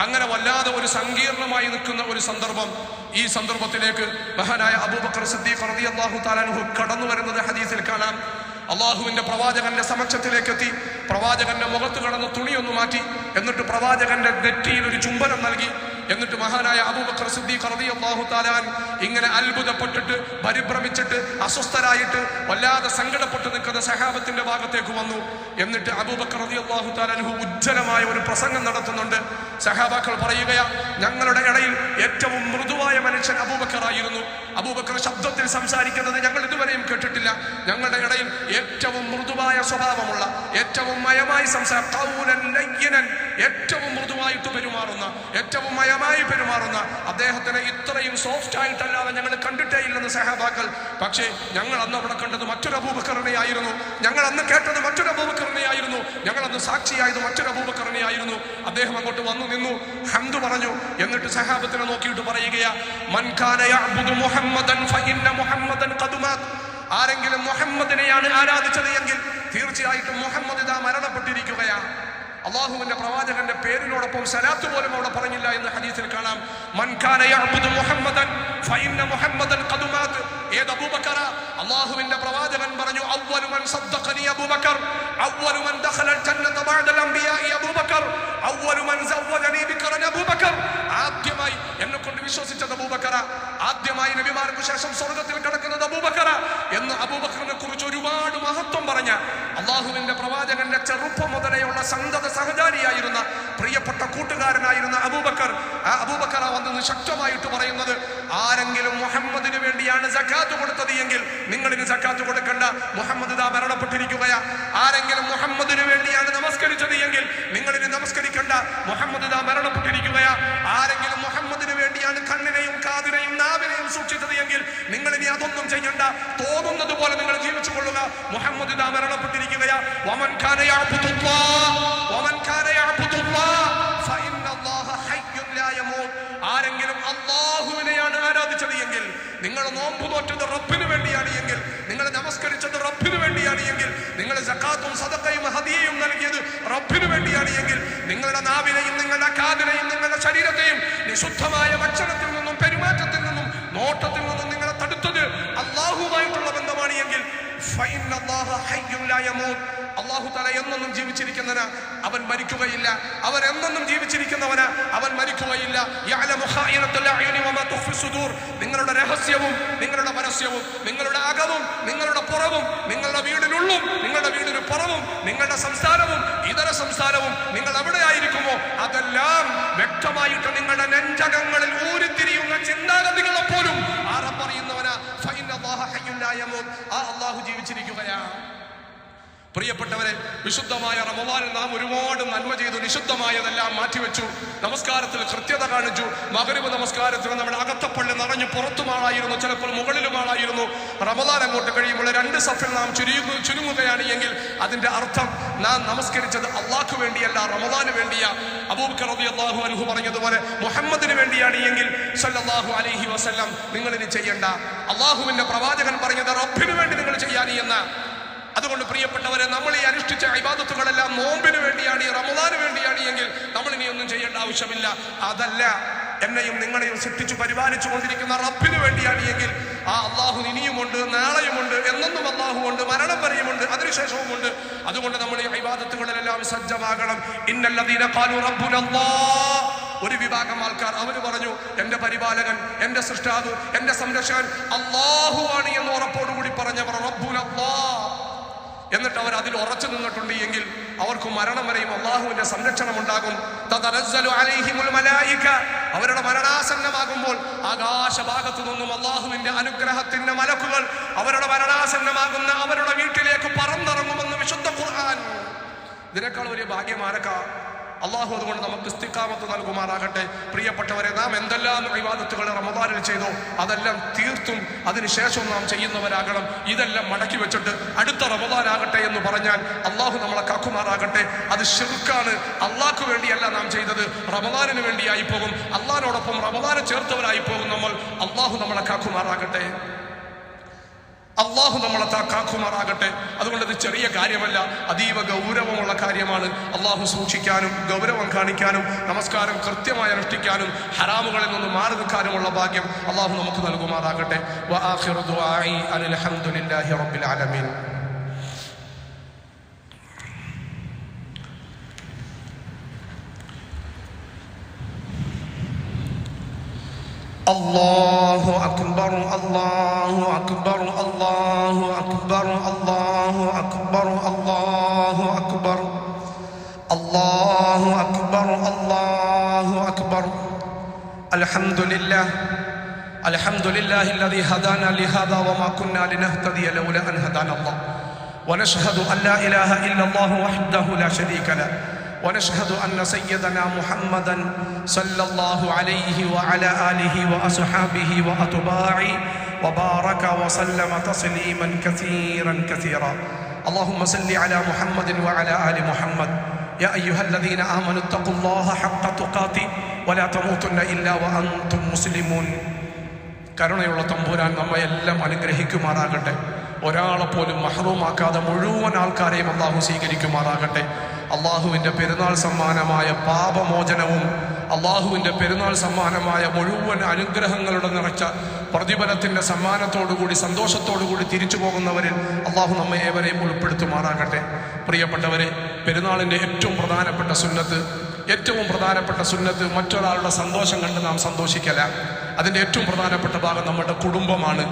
അങ്ങനെ വല്ലാതെ ഒരു സങ്കീർണമായി നിൽക്കുന്ന ഒരു സന്ദർഭം. ഈ സന്ദർഭത്തിലേക്ക് മഹാനായ അബൂബക്കർ സിദ്ദീഖ് റളിയല്ലാഹു തആല അൻഹു കടന്നു വരുന്നത് ഹദീസിൽ കാണാം. അള്ളാഹുവിന്റെ പ്രവാചകന്റെ സമക്ഷത്തിലേക്ക് എത്തി. പ്രവാചകന്റെ മുഖത്ത് കടന്ന് തുണിയൊന്നു മാറ്റി. എന്നിട്ട് പ്രവാചകന്റെ നെറ്റിയിൽ ഒരു ചുംബനം നൽകി. എന്നിട്ട് മഹാനായ അബൂബക്കർ സിദ്ദീഖ് റളിയല്ലാഹു തആല ഇങ്ങനെ അത്ഭുതപ്പെട്ടിട്ട്, പരിഭ്രമിച്ചിട്ട്, അസ്വസ്ഥരായിട്ട്, വല്ലാതെ സങ്കടപ്പെട്ട് നിൽക്കുന്ന സഹാബത്തിന്റെ ഭാഗത്തേക്ക് വന്നു. എന്നിട്ട് അബൂബക്കർ റളിയല്ലാഹു തആല ഉജ്ജ്വലമായ ഒരു പ്രസംഗം നടത്തുന്നുണ്ട്. സഹാബാക്കൾ പറയുകയാ, ഞങ്ങളുടെ ഇടയിൽ ഏറ്റവും മൃദുവായ മനുഷ്യൻ അബൂബക്കർ ആയിരുന്നു. അബൂബക്കർ ശബ്ദത്തിൽ സംസാരിക്കുന്നത് ഞങ്ങൾ ഇതുവരെയും കേട്ടിട്ടില്ല. ഞങ്ങളുടെ ഇടയിൽ ഏറ്റവും മൃദുവായ സ്വഭാവമുള്ള, ഏറ്റവും മയമായി ഏറ്റവും മൃദുവായിട്ട് പെരുമാറുന്ന, പെരുമാറുന്ന, ഏറ്റവും മയമായി പെരുമാറുന്ന അദ്ദേഹത്തിനെ ഇത്രയും സോഫ്റ്റ് ആയിട്ടല്ലാതെ ഞങ്ങൾ കണ്ടിട്ടേ ഇല്ലെന്ന് സഹാബാക്കൾ. പക്ഷേ ഞങ്ങൾ അന്ന് അവിടെ കണ്ടത് മറ്റൊരു അബൂബക്കറിനെയായിരുന്നു, ഞങ്ങൾ അന്ന് കേട്ടത് മറ്റൊരു അബൂബക്കറിനെയായിരുന്നു, ഞങ്ങൾ അന്ന് സാക്ഷിയായത് മറ്റൊരു അബൂബക്കറിനെയായിരുന്നു. അദ്ദേഹം അങ്ങോട്ട് വന്നു നിന്നു, ഹംദ് പറഞ്ഞു. എന്നിട്ട് സഹാബത്തിനെ നോക്കിയിട്ട് പറയുകയാ, മൻ കാന യഅ്ബുദു മുഹമ്മദൻ ഫഇന്ന മുഹമ്മദൻ ഖദ് മാത്. ആരെങ്കിലും മുഹമ്മദിനെയാണ് ആരാധിച്ചത് എങ്കിൽ തീർച്ചയായിട്ടും മുഹമ്മദ് ഇതാ മരണപ്പെട്ടിരിക്കുകയാ. അള്ളാഹുവിന്റെ പ്രവാചകന്റെ പേരിനോടൊപ്പം സലാത്ത് പോലും അവിടെ പറഞ്ഞില്ല എന്ന് ഹദീസിൽ കാണാം. മൻ കാന യഅ്ബുദു മുഹമ്മദൻ ഫഇന്ന മുഹമ്മദൻ ഖദ് മാത്. ഏത് അബൂബക്കർ? അള്ളാഹുവിന്റെ പ്രവാചകൻ പറഞ്ഞു, അവ്വലു മൻ സദ്ദഖനി അബൂബക്കർ, അവ്വലു മൻ ദഖലൽ ജന്നത ബഅദൽ അംബിയാഇ അബൂബക്കർ, അവ്വലു മൻ സവ്വജനി ബികറൻ അബൂബക്കർ. ആദ്യമായി എന്നെ കൊണ്ട് വിശ്വസിച്ചത് അബൂബക്കർ, ആദ്യമായി നബിമാർക്ക് ശേഷം സ്വർഗ്ഗത്തിൽ കിടക്കുന്നത് അബൂബക്കർ എന്ന് അബൂബക്കറിനെ കുറിച്ച് ഒരുപാട് മഹത്വം പറഞ്ഞ അള്ളാഹുവിന്റെ പ്രവാചകന്റെ ചെറുപ്പം മുതലെയുള്ള സന്തത സഹചാരിയായിരുന്ന പ്രിയപ്പെട്ട കൂട്ടുകാരനായിരുന്ന അബൂബക്കർ. ആ അബൂബക്കർ വന്ന് ശക്തമായിട്ട് പറയുന്നത്, ആരെങ്കിലും മുഹമ്മദിന് വേണ്ടിയാണ് സക്കാത്ത് കൊടുത്തത് എങ്കിൽ നിങ്ങളിന് സക്കാത്ത് കൊടുക്കണ്ട, മുഹമ്മദ് ഇതാ മരണപ്പെട്ടിരിക്കുകയാ. ആരെങ്കിലും മുഹമ്മദിന് വേണ്ടിയാണ് നമസ്കരിച്ചത് എങ്കിൽ നിങ്ങളിന് നമസ്കരിക്കണ്ട, മുഹമ്മദ് ഇതാ മരണപ്പെട്ടിരിക്കുകയാ. ആരെങ്കിലും മുഹമ്മദിന് വേണ്ടിയാണ് കണ്ണിനെയും കാതിനെയും നാവിനെയും സൂക്ഷിച്ചത് എങ്കിൽ നിങ്ങളിനി അതൊന്നും ചെയ്യണ്ട, തോന്നുന്നത് പോലെ നിങ്ങൾ ജീവിച്ചു കൊള്ളുക, മുഹമ്മദ് ഇതാ മരണപ്പെട്ടിരിക്കുകയാ. വമൻ കാന യഅ്ബുദുല്ലാഹ് വമൻ കാന യഅ്ബുദുല്ലാഹ് ഫഇന്നല്ലാഹ ഹയ്യുൻ ലാ യമൂത്. ആരെങ്കിലും അല്ലാഹുവിനെയാണ് ആരാധിച്ചത് എങ്കിൽ, നിങ്ങൾ നോമ്പ് നോറ്റത് റബ്ബിന് വേണ്ടിയാണ് എങ്കിൽ, നിങ്ങൾ നമസ്കരിച്ചത് റബ്ബിന് വേണ്ടിയാണ് എങ്കിൽ, നിങ്ങൾ സക്കാത്തും സദഖയും ഹദിയയും നൽകിയത് റബ്ബിന് വേണ്ടിയാണ് എങ്കിൽ, നിങ്ങളുടെ നാവിനെയും നിങ്ങളുടെ കാതിനെയും നിങ്ങളുടെ ശരീരത്തെയും നിശുദ്ധമായ ഭക്ഷണത്തിൽ നിന്നും പെരുമാറ്റത്തിൽ നിന്നും നോട്ടത്തിൽ നിന്നും നിങ്ങളെ തടുത്തത് അല്ലാഹുവുമായിട്ടുള്ള ബന്ധമാണ് എങ്കിൽ ഫഇന്നല്ലാഹ ഹയ്യുൻ ലാ യമൂത്. അല്ലാഹു തആല എന്നെന്നും ജീവിച്ചിരിക്കുന്നവനാ, അവൻ മരിക്കുകയില്ല. അവൻ എന്നെന്നും ജീവിച്ചിരിക്കുന്നവനാ, അവൻ മരിക്കുകയില്ല. യഅലമു ഖായിനത്തുൽ അയുനി വമാ തുഖ്ഫി സുദൂർ. നിങ്ങളുടെ രഹസ്യവും നിങ്ങളുടെ പരസ്യവും നിങ്ങളുടെ അകവും നിങ്ങളുടെ പുറവും നിങ്ങളുടെ വീടിനുള്ളും നിങ്ങളുടെ വീടിന് പുറവും നിങ്ങളുടെ സംസാരവും ഇതര സംസാരവും നിങ്ങൾ എവിടെയായിരിക്കുമോ അതെല്ലാം വ്യക്തമായിട്ട് നിങ്ങളുടെ നെഞ്ചകങ്ങളിൽ ഊരിത്തിരിയുന്ന ചിന്താഗതികളെ പോലും അറിയുന്നവനാ. ഫഇന്നല്ലാഹ ഹയ്യുൻ ലാ യമൂത്. ആ അല്ലാഹു ജീവിച്ചിരിക്കുകയാ. പ്രിയപ്പെട്ടവരെ, വിശുദ്ധമായ റമദാനിൽ നാം ഒരുപാട് നന്മ ചെയ്തു, നിഷിദ്ധമായതെല്ലാം മാറ്റിവെച്ചു, നമസ്കാരത്തിൽ കൃത്യത കാണിച്ചു. മഗ്രിബ് നമസ്കാരത്തിൽ നമ്മുടെ അകത്തപ്പള്ളി നിറഞ്ഞു, പുറത്തുമാളായിരുന്നു, ചിലപ്പോൾ മുകളിലുമാളായിരുന്നു. റമദാൻ അങ്ങോട്ട് കഴിയുമ്പോൾ 2 സഫിൽ നാം ചുരുങ്ങുകയാണ് എങ്കിൽ അതിന്റെ അർത്ഥം നാം നമസ്കരിച്ചത് അള്ളാഹ്ക്ക് വേണ്ടിയല്ല, റമദാന് വേണ്ടിയാ. അബൂബക്കർ റളിയല്ലാഹു അൻഹു പറഞ്ഞതുപോലെ മുഹമ്മദിന് വേണ്ടിയാണ് എങ്കിൽ സല്ലല്ലാഹു അലൈഹി വസല്ലം നിങ്ങളിനി ചെയ്യണ്ട. അള്ളാഹുവിന്റെ പ്രവാചകൻ പറഞ്ഞത് റബ്ബിന് വേണ്ടി നിങ്ങൾ ചെയ്യാനി എന്ന. അതുകൊണ്ട് പ്രിയപ്പെട്ടവരെ, നമ്മൾ ഈ അനുഷ്ഠിച്ച ഇബാദത്തുകളെല്ലാം നോമ്പിന് വേണ്ടിയാണ്, ഈ റമദാന് വേണ്ടിയാണ് എങ്കിൽ നമ്മൾ ഇനി ഒന്നും ചെയ്യേണ്ട ആവശ്യമില്ല. അതല്ല, എന്നെയും നിങ്ങളെയും സൃഷ്ടിച്ചു പരിപാലിച്ചു കൊണ്ടിരിക്കുന്ന റബ്ബിന് വേണ്ടിയാണ് എങ്കിൽ ആ അള്ളാഹു ഇനിയുമുണ്ട്, നാളെയുമുണ്ട്, എന്നെന്നും അള്ളാഹു ഉണ്ട്, മരണം വരെയുമുണ്ട്, അതിനുശേഷവുമുണ്ട്. അതുകൊണ്ട് നമ്മൾ ഈ ഇബാദത്തുകളിലെല്ലാം സജ്ജമാകണം. ഇന്നല്ലദീന ഖാലു റബ്ബുനല്ലാഹ്. ഒരു വിഭാഗം ആൾക്കാർ അവർ പറഞ്ഞു, എന്റെ പരിപാലകൻ, എന്റെ സൃഷ്ടാവ്, എന്റെ സംരക്ഷകൻ അള്ളാഹു ആണ് എന്ന് ഉറപ്പോടുകൂടി പറഞ്ഞവർ റബ്ബുനല്ലാഹ്. എന്നിട്ട് അവർ അതിൽ ഉറച്ചു നിന്നിട്ടുണ്ട് എങ്കിൽ അവർക്ക് മരണം വരെയും അള്ളാഹുവിന്റെ സംരക്ഷണം ഉണ്ടാകും. തതനസ്സലു അലൈഹിമുൽ മലായിക. അവരുടെ മരണാസന്നമാകുമ്പോൾ ആകാശഭാഗത്തു നിന്നും അള്ളാഹുവിന്റെ അനുഗ്രഹത്തിന്റെ മലക്കുകൾ അവരുടെ മരണാസന്നമാകുന്ന അവരുടെ വീട്ടിലേക്ക് പറന്നിറങ്ങുമെന്ന് വിശുദ്ധ ഖുർആൻ. ഇതിനേക്കാൾ വലിയ ഭാഗ്യം ആരക്കാ? അള്ളാഹു അതുകൊണ്ട് നമുക്ക് ഇസ്തിഖാമത്ത് നൽകുമാറാകട്ടെ. പ്രിയപ്പെട്ടവരെ, നാം എന്തെല്ലാം ഇബാദത്തുകൾ റമദാനിൽ ചെയ്തോ അതെല്ലാം തീർത്തും അതിനുശേഷം നാം ചെയ്യുന്നവരാകണം. ഇതെല്ലാം മടക്കി വെച്ചിട്ട് അടുത്ത റമദാൻ ആകട്ടെ എന്ന് പറഞ്ഞാൽ അള്ളാഹു നമ്മളെ കാക്കുമാറാകട്ടെ. അത് ശിർക്കാണ്. അള്ളാഹ്ക്ക് വേണ്ടിയല്ല നാം ചെയ്തത്, റമദാനിന് വേണ്ടിയായി പോകും. അള്ളാഹിനോടൊപ്പം റമദാനെ ചേർത്തവരായി പോകും നമ്മൾ. അള്ളാഹു നമ്മളെ കാക്കുമാറാകട്ടെ. അള്ളാഹു നമ്മളെ കാക്കുമാറാകട്ടെ. അതുകൊണ്ട് ഇത് ചെറിയ കാര്യമല്ല, അതീവ ഗൗരവമുള്ള കാര്യമാണ്. അള്ളാഹു സൂക്ഷിക്കാനും ഗൗരവം കാണിക്കാനും നമസ്കാരം കൃത്യമായി അനുഷ്ഠിക്കാനും ഹറാമുകളിൽ നിന്ന് മാറി നിൽക്കാനുമുള്ള ഭാഗ്യം അള്ളാഹു നമുക്ക് നൽകുമാറാകട്ടെ. വആഖിറു ദുആഇ അനിൽ ഹംദുലില്ലാഹി റബ്ബിൽ ആലമീൻ. الله أكبر الله أكبر الله أكبر الله أكبر الله أكبر الله أكبر الله أكبر. الحمد لله الحمد لله الذي هدانا لهذا وما كنا لنهتدي لولا أن هدانا الله. ونشهد أن لا إله إلا الله وحده لا شريك له ونشهد أن سيدنا محمدا صلى الله عليه وعلى آله وأصحابه وأتباعه وبارك وسلم تسليما كثيرا كثيرا. اللهم صل على محمد وعلى آل محمد. يا أيها الذين آمنوا اتقوا الله حق تقاته ولا تموتن إلا وأنتم مسلمون. കരുണയുള്ള തമ്പുരാൻ നമ്മയെല്ലാം അനുഗ്രഹിക്കുമാറാകട്ടെ. ഒരാളെപ്പോലും മഹ്റൂമാക്കാതെ മുഴുവൻ ആൾക്കാരെയും അള്ളാഹു സ്വീകരിക്കുമാറാകട്ടെ. അള്ളാഹുവിൻ്റെ പെരുന്നാൾ സമ്മാനമായ പാപമോചനവും അള്ളാഹുവിൻ്റെ പെരുന്നാൾ സമ്മാനമായ മുഴുവൻ അനുഗ്രഹങ്ങളുടെ നിറച്ച പ്രതിഫലത്തിൻ്റെ സമ്മാനത്തോടുകൂടി സന്തോഷത്തോടുകൂടി തിരിച്ചു പോകുന്നവരിൽ അള്ളാഹു നമ്മെ ഏവരെയും ഉൾപ്പെടുത്തുമാറാകട്ടെ. പ്രിയപ്പെട്ടവരെ, പെരുന്നാളിൻ്റെ ഏറ്റവും പ്രധാനപ്പെട്ട സുന്നത്ത് മറ്റൊരാളുടെ സന്തോഷം കണ്ട് നാം സന്തോഷിക്കല. അതിൻ്റെ ഏറ്റവും പ്രധാനപ്പെട്ട ഭാഗം നമ്മുടെ കുടുംബമാണ്.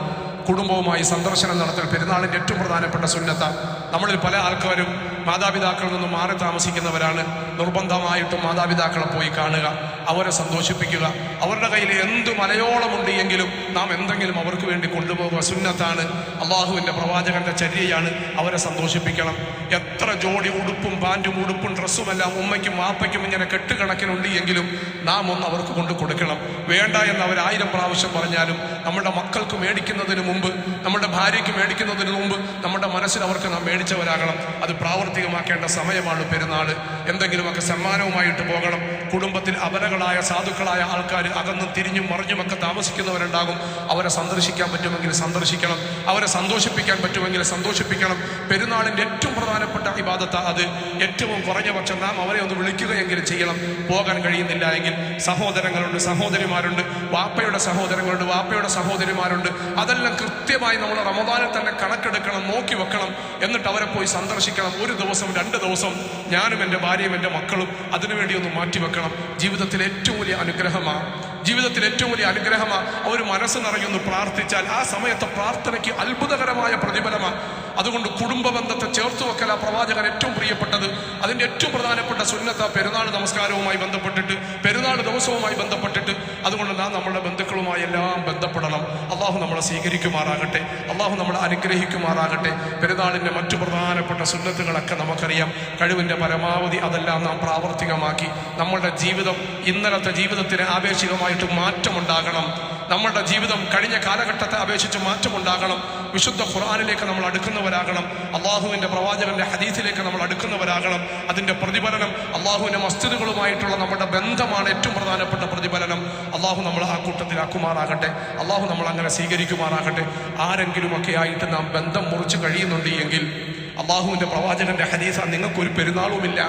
കുടുംബവുമായി സന്ദർശനം നടത്തൽ പെരുന്നാളിൻ്റെ ഏറ്റവും പ്രധാനപ്പെട്ട സുന്നത്താണ്. നമ്മളിൽ പല ആൾക്കാരും മാതാപിതാക്കളിൽ നിന്ന് മാറി താമസിക്കുന്നവരാണ്. നിർബന്ധമായിട്ടും മാതാപിതാക്കളെ പോയി കാണുക, അവരെ സന്തോഷിപ്പിക്കുക. അവരുടെ കയ്യിൽ എന്ത് മലയോളമുണ്ട് എങ്കിലും നാം എന്തെങ്കിലും അവർക്ക് വേണ്ടി കൊണ്ടുപോകുക സുന്നത്താണ്. അള്ളാഹുവിൻ്റെ പ്രവാചകന്റെ ചര്യയാണ്. അവരെ സന്തോഷിപ്പിക്കണം. എത്ര ജോഡി ഉടുപ്പും പാൻറ്റും ഉടുപ്പും ഡ്രസ്സുമെല്ലാം ഉമ്മയ്ക്കും വാപ്പയ്ക്കും ഇങ്ങനെ കെട്ടുകണക്കിനുണ്ട് എങ്കിലും നാം ഒന്ന് അവർക്ക് കൊണ്ട് കൊടുക്കണം. വേണ്ട എന്ന് അവർ 1000 പ്രാവശ്യം പറഞ്ഞാലും നമ്മുടെ മക്കൾക്ക് മേടിക്കുന്നതിന് മുമ്പ്, നമ്മുടെ ഭാര്യയ്ക്ക് മേടിക്കുന്നതിന് മുമ്പ് നമ്മുടെ മനസ്സിൽ അവർക്ക് നാം മേടിച്ചവരാകണം. അത് പ്രാവർത്തികമാക്കേണ്ട സമയമാണ് പെരുന്നാൾ. എന്തെങ്കിലുമൊക്കെ സമ്മാനവുമായിട്ട് പോകണം. കുടുംബത്തിൽ അബലകളായ സാധുക്കളായ ആൾക്കാർ അകന്നും തിരിഞ്ഞും മറിഞ്ഞുമൊക്കെ താമസിക്കുന്നവരുണ്ടാകും. അവരെ സന്ദർശിക്കാൻ പറ്റുമെങ്കിൽ സന്ദർശിക്കണം. അവരെ സന്തോഷിപ്പിക്കാൻ പറ്റുമെങ്കിൽ സന്തോഷിപ്പിക്കണം. പെരുന്നാളിൻ്റെ ഏറ്റവും പ്രധാനപ്പെട്ട ഇബാദത്ത് അത്. ഏറ്റവും കുറഞ്ഞ പക്ഷം നാം അവരെ ഒന്ന് വിളിക്കുകയെങ്കിലും ചെയ്യണം. പോകാൻ കഴിയുന്നില്ല എങ്കിൽ സഹോദരങ്ങളുണ്ട്, സഹോദരിമാരുണ്ട്, വാപ്പയുടെ സഹോദരങ്ങളുണ്ട്, വാപ്പയുടെ സഹോദരിമാരുണ്ട്. അതെല്ലാം കൃത്യമായി നമ്മൾ റമദാനിൽ തന്നെ കണക്കെടുക്കണം, നോക്കി വെക്കണം. എന്നിട്ട് അവരെ പോയി സന്ദർശിക്കണം. 1 ദിവസം 2 ദിവസം ഞാനും എൻ്റെ ഭാര്യയും എൻ്റെ മക്കളും അതിനുവേണ്ടി ഒന്ന് മാറ്റിവെക്കണം. ജീവിതത്തിലെ ഏറ്റവും വലിയ അനുഗ്രഹമാണ്. അവർ മനസ്സ് നിറയൊന്ന് പ്രാർത്ഥിച്ചാൽ ആ സമയത്തെ പ്രാർത്ഥനയ്ക്ക് അത്ഭുതകരമായ പ്രതിഫലമാണ്. അതുകൊണ്ട് കുടുംബ ബന്ധത്തെ ചേർത്ത് വെക്കല പ്രവാചകൻ ഏറ്റവും പ്രിയപ്പെട്ടത്. അതിൻ്റെ ഏറ്റവും പ്രധാനപ്പെട്ട സുന്നത്ത പെരുന്നാൾ നമസ്കാരവുമായി ബന്ധപ്പെട്ടിട്ട്, പെരുന്നാൾ ദിവസവുമായി ബന്ധപ്പെട്ടിട്ട്. അതുകൊണ്ട് നാം നമ്മുടെ ബന്ധുക്കളുമായി എല്ലാം ബന്ധപ്പെടണം. അള്ളാഹു നമ്മളെ സ്വീകരിക്കുമാറാകട്ടെ. അള്ളാഹു നമ്മളെ അനുഗ്രഹിക്കുമാറാകട്ടെ. പെരുന്നാളിൻ്റെ മറ്റു പ്രധാനപ്പെട്ട സുന്നത്തുകളൊക്കെ നമുക്കറിയാം. കഴിവിൻ്റെ പരമാവധി അതെല്ലാം നാം പ്രാവർത്തികമാക്കി നമ്മളുടെ ജീവിതം ഇന്നലത്തെ ജീവിതത്തിന് ആപേക്ഷികമായിട്ട് മാറ്റമുണ്ടാകണം. നമ്മളുടെ ജീവിതം കഴിഞ്ഞ കാലഘട്ടത്തെ അപേക്ഷിച്ച് മാറ്റമുണ്ടാകണം. വിശുദ്ധ ഖുർആനിലേക്ക് നമ്മൾ അടുക്കുന്നവരാകണം. അള്ളാഹുവിൻ്റെ പ്രവാചകന്റെ ഹദീസിലേക്ക് നമ്മൾ അടുക്കുന്നവരാകണം. അതിൻ്റെ പ്രതിഫലനം അള്ളാഹുവിൻ്റെ മസ്ജിദുകളുമായിട്ടുള്ള നമ്മുടെ ബന്ധമാണ് ഏറ്റവും പ്രധാനപ്പെട്ട പ്രതിഫലനം. അള്ളാഹു നമ്മൾ ആ കൂട്ടത്തിലാക്കുമാറാകട്ടെ. അള്ളാഹു നമ്മൾ അങ്ങനെ സ്വീകരിക്കുമാറാകട്ടെ. ആരെങ്കിലുമൊക്കെ ആയിട്ട് നാം ബന്ധം മുറിച്ച് കഴിയുന്നുണ്ട് എങ്കിൽ അള്ളാഹുവിൻ്റെ പ്രവാചകന്റെ ഹദീസ, നിങ്ങൾക്കൊരു പെരുന്നാളുമില്ല.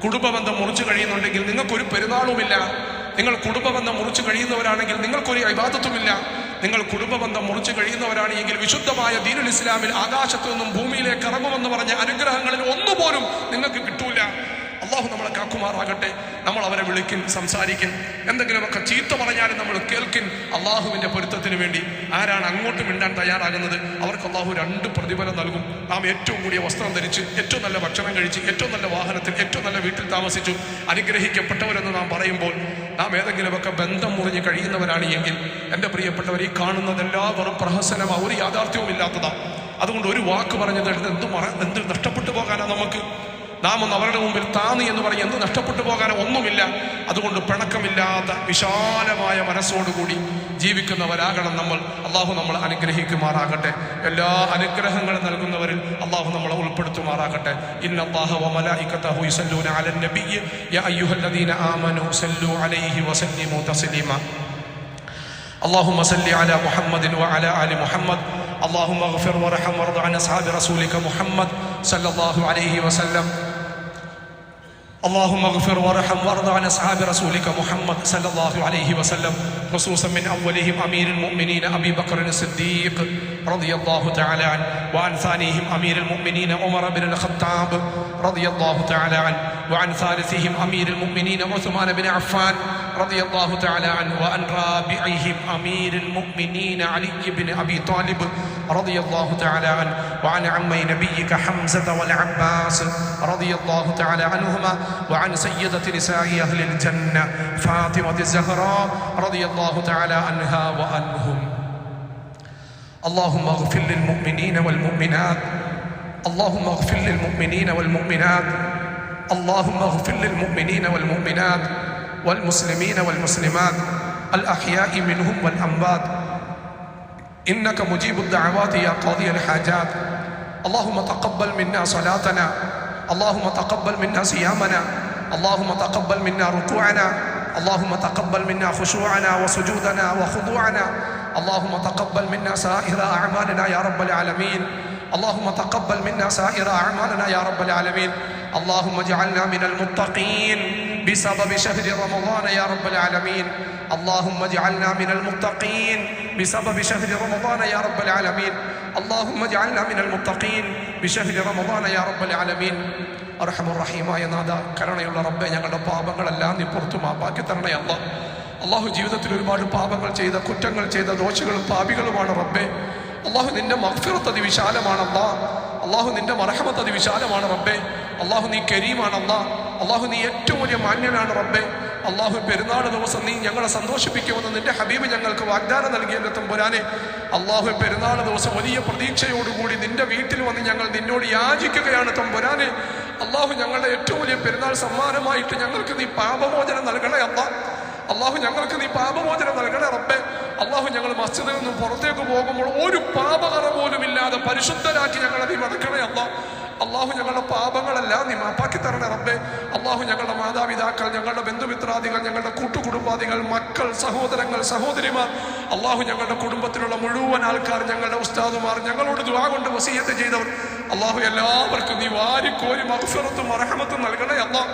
കുടുംബബന്ധം മുറിച്ച് കഴിയുന്നുണ്ടെങ്കിൽ നിങ്ങൾക്കൊരു പെരുന്നാളുമില്ല. നിങ്ങൾ കുടുംബബന്ധം മുറിച്ച് കഴിയുന്നവരാണെങ്കിൽ നിങ്ങൾക്കൊരു ഇബാദത്തുമില്ല. നിങ്ങൾ കുടുംബബന്ധം മുറിച്ച് കഴിയുന്നവരാണ് എങ്കിൽ വിശുദ്ധമായ ദീനുൽ ഇസ്ലാമിൽ ആകാശത്തു നിന്നും ഭൂമിയിലേക്ക് ഇറങ്ങുമെന്ന് പറഞ്ഞ അനുഗ്രഹങ്ങളിൽ ഒന്നുപോലും നിങ്ങൾക്ക് കിട്ടൂല. അള്ളാഹു നമ്മളെ കാക്കുമാറാകട്ടെ. നമ്മൾ അവരെ വിളിക്കും, സംസാരിക്കും, എന്തെങ്കിലുമൊക്കെ ചീത്ത പറഞ്ഞാലും നമ്മൾ കേൾക്കും. അള്ളാഹുവിൻ്റെ പൊരുത്തത്തിന് വേണ്ടി ആരാണ് അങ്ങോട്ട് മിണ്ടാൻ തയ്യാറാകുന്നത് അവർക്ക് അള്ളാഹു 2 പ്രതിഫലം നൽകും. നാം ഏറ്റവും കൂടിയ വസ്ത്രം ധരിച്ച്, ഏറ്റവും നല്ല ഭക്ഷണം കഴിച്ച്, ഏറ്റവും നല്ല വാഹനത്തിൽ, ഏറ്റവും നല്ല വീട്ടിൽ താമസിച്ചു അനുഗ്രഹിക്കപ്പെട്ടവരെന്ന് നാം പറയുമ്പോൾ നാം ഏതെങ്കിലുമൊക്കെ ബന്ധം മുറിഞ്ഞ് കഴിയുന്നവരാണ് എങ്കിൽ എൻ്റെ പ്രിയപ്പെട്ടവർ, ഈ കാണുന്നതെല്ലാവരും പ്രഹസനമാണ്, ഒരു യാഥാർത്ഥ്യവും ഇല്ലാത്തതാണ്. അതുകൊണ്ട് ഒരു വാക്ക് പറഞ്ഞത് എന്ത് നഷ്ടപ്പെട്ടു പോകാനാണ് നമുക്ക്? നാം ഒന്ന് അവരുടെ മുമ്പിൽ താന്നി എന്ന് പറഞ്ഞ് എന്ത് നഷ്ടപ്പെട്ടു പോകാനോ ഒന്നുമില്ല. അതുകൊണ്ട് പിണക്കമില്ലാത്ത വിശാലമായ മനസ്സോടുകൂടി ജീവിക്കുന്നവരാകണം നമ്മൾ. അള്ളാഹു നമ്മളെ അനുഗ്രഹിക്കുമാറാകട്ടെ. എല്ലാ അനുഗ്രഹങ്ങളും നൽകുന്നവരിൽ അള്ളാഹു നമ്മളെ ഉൾപ്പെടുത്തുമാറാകട്ടെ. ഇന്നല്ലാഹ വമലായികതഹു യുസല്ലൂന അലൻ നബിയ്യ യാ അയ്യുഹല്ലദീന ആമനൂ സല്ലൂ അലൈഹി വസല്ലിമൂ തസ്ലീമാ. اللهم صل على محمد وعلى آل محمد. اللهم اغفر وارحم وارض عن أصحاب رسولك محمد صلى الله عليه وسلم. اللهم اغفر وارحم وارض عن أصحاب رسولك محمد صلى الله عليه وسلم، خصوصا من أولهم أمير المؤمنين أبي بكر الصديق رضي الله تعالى عنه، وعن ثانيهم أمير المؤمنين عمر بن الخطاب رضي الله تعالى عنه، وعن ثالثهم أمير المؤمنين عثمان بن عفان رضي الله تعالى عنه، وعن رابعهم أمير المؤمنين علي بن أبي طالب رضي الله تعالى عنه، وعن عمي نبيك حمزة والعباس رضي الله تعالى عنهما، وعن سيدة نساء أهل الجنة فاطمة الزهراء رضي الله تعالى عنها وعنهم. اللهم اغفر للمؤمنين والمؤمنات، اللهم اغفر للمؤمنين والمؤمنات اللهم اغفر للمؤمنين والمؤمنات والمسلمين والمسلمات الأحياء منهم والأموات إنك مجيب الدعوات يا قاضي الحاجات. اللهم تقبل منا صلاتنا، اللهم تقبل منا صيامنا، اللهم تقبل منا ركوعنا، اللهم تقبل منا خشوعنا وسجودنا وخضوعنا، اللهم تقبل منا سائر أعمالنا يا رب العالمين، اللهم تقبل منا سائر أعمالنا يا رب العالمين. اللهم اجعلنا من المتقين بسبب شهر رمضان يا رب العالمين. اللهم اجعلنا من المتقين بسبب شهر رمضان يا رب العالمين. اللهم اجعلنا من المتقين بشهر رمضان يا رب العالمين. അർഹമുർ-റഹീമായ നാഥ, കരുണയുള്ള റബ്ബേ, ഞങ്ങളുടെ പാപങ്ങളെല്ലാം നീ പുറത്തു മാപ്പാക്കി തരണേ അല്ലാഹ്. അള്ളാഹു ജീവിതത്തിൽ ഒരുപാട് പാപങ്ങൾ ചെയ്ത, കുറ്റങ്ങൾ ചെയ്ത ദോഷികളും പാപികളുമാണ് റബ്ബേ. അള്ളാഹു നിന്റെ മഗ്ഫിറത്ത് അതിവിശാലമാണ് അല്ലാഹ്. അള്ളാഹു നിന്റെ മർഹമത്ത് അതിവിശാലമാണ് റബ്ബേ. അള്ളാഹു നീ കരീമാണ് അല്ലാഹ്. അള്ളാഹു നീ ഏറ്റവും വലിയ മാന്യനാണ് റബ്ബേ. അള്ളാഹു പെരുന്നാൾ ദിവസം നീ ഞങ്ങളെ സന്തോഷിപ്പിക്കുമെന്ന് നിന്റെ ഹബീബ് ഞങ്ങൾക്ക് വാഗ്ദാനം നൽകിയല്ലോ തമ്പുരാനെ. അള്ളാഹു പെരുന്നാൾ ദിവസം വലിയ പ്രതീക്ഷയോടുകൂടി നിന്റെ വീട്ടിൽ വന്ന് ഞങ്ങൾ നിന്നോട് യാചിക്കുകയാണ് തമ്പുരാനെ. അള്ളാഹു ഞങ്ങളുടെ ഏറ്റവും വലിയ പെരുന്നാൾ സമ്മാനമായിട്ട് ഞങ്ങൾക്ക് നീ പാപമോചനം നൽകണേ അല്ലാഹ്. അള്ളാഹു ഞങ്ങൾക്ക് നീ പാപമോചനം നൽകണേ റബ്ബേ. അള്ളാഹു ഞങ്ങൾ മസ്ജിദിൽ നിന്നും പുറത്തേക്ക് പോകുമ്പോൾ ഒരു പാപകറ പോലും ഇല്ലാതെ പരിശുദ്ധരാക്കി ഞങ്ങളെ നീ മടക്കണേ അല്ലാഹ്. അള്ളാഹു ഞങ്ങളുടെ പാപങ്ങളെല്ലാം നീ മാപ്പാക്കി തരണേ റബ്ബേ. അള്ളാഹു ഞങ്ങളുടെ മാതാപിതാക്കൾ, ഞങ്ങളുടെ ബന്ധുമിത്രാദികൾ, ഞങ്ങളുടെ കൂട്ടുകുടുംബാദികൾ, മക്കൾ, സഹോദരങ്ങൾ, സഹോദരിമാർ, അള്ളാഹു ഞങ്ങളുടെ കുടുംബത്തിലുള്ള മുഴുവൻ ആൾക്കാർ, ഞങ്ങളുടെ ഉസ്താദുമാർ, ഞങ്ങളോട് ദുആ കൊണ്ട് വസിയത്ത് ചെയ്തവർ, അള്ളാഹു എല്ലാവർക്കും നീ വാരിക്കോരി മഗ്ഫിറത്തും റഹ്മത്തും നൽകണേ അല്ലാഹ്.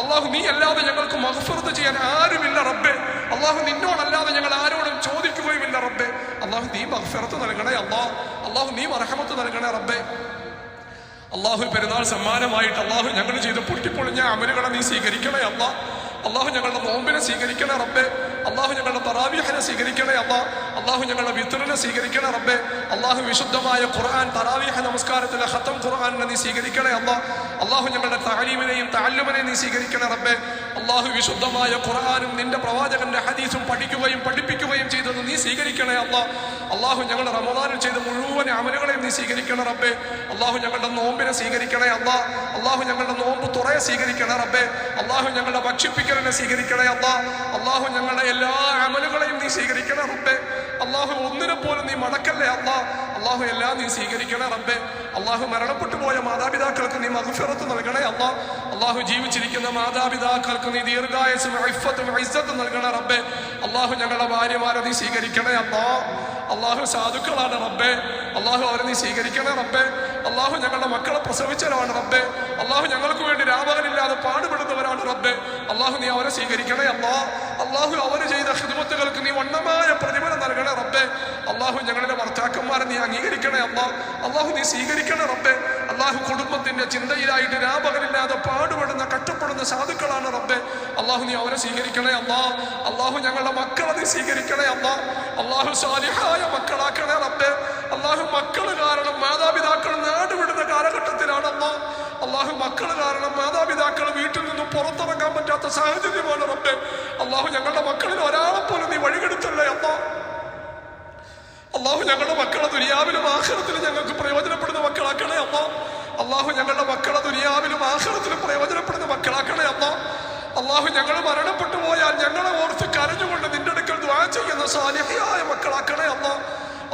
അള്ളാഹു നീ അല്ലാതെ ഞങ്ങൾക്ക് മഗ്ഫിറത്ത് ചെയ്യാൻ ആരുമില്ല റബ്ബേ. അള്ളാഹു നിന്നോടല്ലാതെ ഞങ്ങൾ ആരോടും ചോദിക്കുകയുമില്ല റബ്ബേ. അള്ളാഹു നീ മഗ്ഫിറത്ത് നൽകണേ അല്ലാഹ്. അള്ളാഹു നീ റഹ്മത്ത് നൽകണേ റബ്ബേ. അള്ളാഹു പെരുന്നാൾ സമ്മാനമായിട്ട് അള്ളാഹു ഞങ്ങൾ ചെയ്ത് പൊട്ടിപ്പൊളിഞ്ഞ അമലുകളെ നീ സ്വീകരിക്കണേ അല്ലാഹ്. അള്ളാഹു ഞങ്ങളുടെ നോമ്പിനെ സ്വീകരിക്കണേ റബ്ബേ. അള്ളാഹു ഞങ്ങളുടെ തറാവീഹിനെ സ്വീകരിക്കണേ അല്ലാഹ്. അള്ളാഹു ഞങ്ങളുടെ വിത്റിനെ സ്വീകരിക്കണേ റബ്ബേ. അള്ളാഹു വിശുദ്ധമായ ഖുർആൻ തറാവീഹ് നമസ്കാരത്തിലെ ഖത്തം ഖുർആനിനെ നീ സ്വീകരിക്കണേ അല്ലാഹ്. അള്ളാഹു ഞങ്ങളുടെ തഅലീമിനെയും തഅല്ലുമിനെയും നീ സ്വീകരിക്കണേ റബ്ബേ. അള്ളാഹു വിശുദ്ധമായ ഖുർആനും നിന്റെ പ്രവാചകന്റെ ഹദീസും പഠിക്കുകയും പഠിപ്പിക്കുകയും ചെയ്തത് നീ സ്വീകരിക്കണേ അല്ലാഹ്. അള്ളാഹു ഞങ്ങളുടെ റമദാനിൽ ചെയ്ത മുഴുവൻ അമലുകളെയും നീ സ്വീകരിക്കണേ റബ്ബേ. അള്ളാഹു ഞങ്ങളുടെ നോമ്പിനെ സ്വീകരിക്കണേ അല്ലാഹ്. അള്ളാഹു ഞങ്ങളുടെ നോമ്പ് തുറയെ സ്വീകരിക്കണേ റബ്ബേ. അള്ളാഹു ഞങ്ങളുടെ ഭക്ഷിപ്പിക്കലിനെ സ്വീകരിക്കണേ അല്ലാഹ്. അള്ളാഹു ഞങ്ങളുടെ എല്ലാ അമലുകളെയും നീ സ്വീകരിക്കണേ റബ്ബേ. അള്ളാഹു ഒന്നിനെ പോലും നീ മടക്കല്ലേ അല്ലാഹ്. അള്ളാഹു എല്ലാം നീ സ്വീകരിക്കണേ റബ്ബേ. അള്ളാഹു മരണപ്പെട്ടു പോയ മാതാപിതാക്കൾക്ക് നീ മഗ്ഫിറത്ത് നൽകണേ അല്ലാഹ്. അള്ളാഹു ജീവിച്ചിരിക്കുന്ന മാതാപിതാക്കൾക്ക് നീ ദീർഘായുസ്സും ഇഫ്ഫത്തും ഇസ്സത്തും നൽകണേ റബ്ബേ. അള്ളാഹു ഞങ്ങളുടെ ഭാര്യമാരെ നീ സ്വീകരിക്കണേ അല്ലാഹ്. അള്ളാഹു സാധുക്കളാണ് റബ്ബേ. അള്ളാഹു അവരെ നീ സ്വീകരിക്കണേ റബ്ബേ. അള്ളാഹു ഞങ്ങളുടെ മക്കളെ പ്രസവിച്ചവരാണ് റബ്ബേ. അള്ളാഹു ഞങ്ങൾക്ക് വേണ്ടി രാപകലില്ലാതെ പാടുപെടുന്നവരാണ് റബ്ബേ. അള്ളാഹു നീ അവരെ സ്വീകരിക്കണേ അല്ലാഹ്. അള്ളാഹു അവർ ചെയ്ത ഖിദ്മത്തുകൾക്ക് നീ വണ്ണമായ പ്രതിഫലം നൽകണേ റബ്ബേ. അള്ളാഹു ഞങ്ങളുടെ ഭർത്താക്കന്മാരെ നീ അംഗീകരിക്കണേ അല്ലാഹ്. അള്ളാഹു നീ സ്വീകരിക്കണേ റബ്ബേ. അള്ളാഹു കുടുംബത്തിന്റെ ചിന്തയിലായിട്ട് രാപകലില്ലാതെ പാടുപെടുന്ന കഷ്ടപ്പെടുന്ന സാധുക്കളാണ് റബ്ബേ. അള്ളാഹു നീ അവരെ സ്വീകരിക്കണേ അല്ലാഹ്. അള്ളാഹു ഞങ്ങളുടെ മക്കളെ നീ സ്വീകരിക്കണേ അല്ലാഹ്. അള്ളാഹു സാലിഹായ മക്കളാക്കണേ റബ്ബേ. അള്ളാഹു മക്കൾ കാരണം മാതാപിതാക്കൾ നാടുവിടുന്ന കാലഘട്ടത്തിലാണ് അല്ലാഹ്. അള്ളാഹു മക്കൾ കാരണം മാതാപിതാക്കൾ വീട്ടിൽ നിന്നും പുറത്തിറങ്ങാൻ പറ്റാത്ത സാഹചര്യമാണ് റബ്ബേ. അള്ളാഹു ഞങ്ങളുടെ മക്കളിൽ ഒരാളെ പോലും നീ വഴികെടുത്തല്ലേ അല്ലാഹ്. അള്ളാഹു ഞങ്ങളുടെ മക്കളെ ദുനിയാവിലും ആഖിറത്തിലും ഞങ്ങൾക്ക് പ്രയോജനപ്പെടുന്ന മക്കളാക്കണേ അല്ലാഹ്. അള്ളാഹു ഞങ്ങളുടെ മക്കളെ ദുനിയാവിലും ആഖിറത്തിലും പ്രയോജനപ്പെടുന്ന മക്കളാക്കണേ അല്ലാഹ്. അള്ളാഹു ഞങ്ങൾ മരണപ്പെട്ടു പോയാൽ ഞങ്ങളെ ഓർത്ത് കരഞ്ഞുകൊണ്ട് നിന്റെ അടുക്കൽ ദുആ ചെയ്യുന്ന സാലിഹായ മക്കളാക്കണേ അല്ലാഹ്.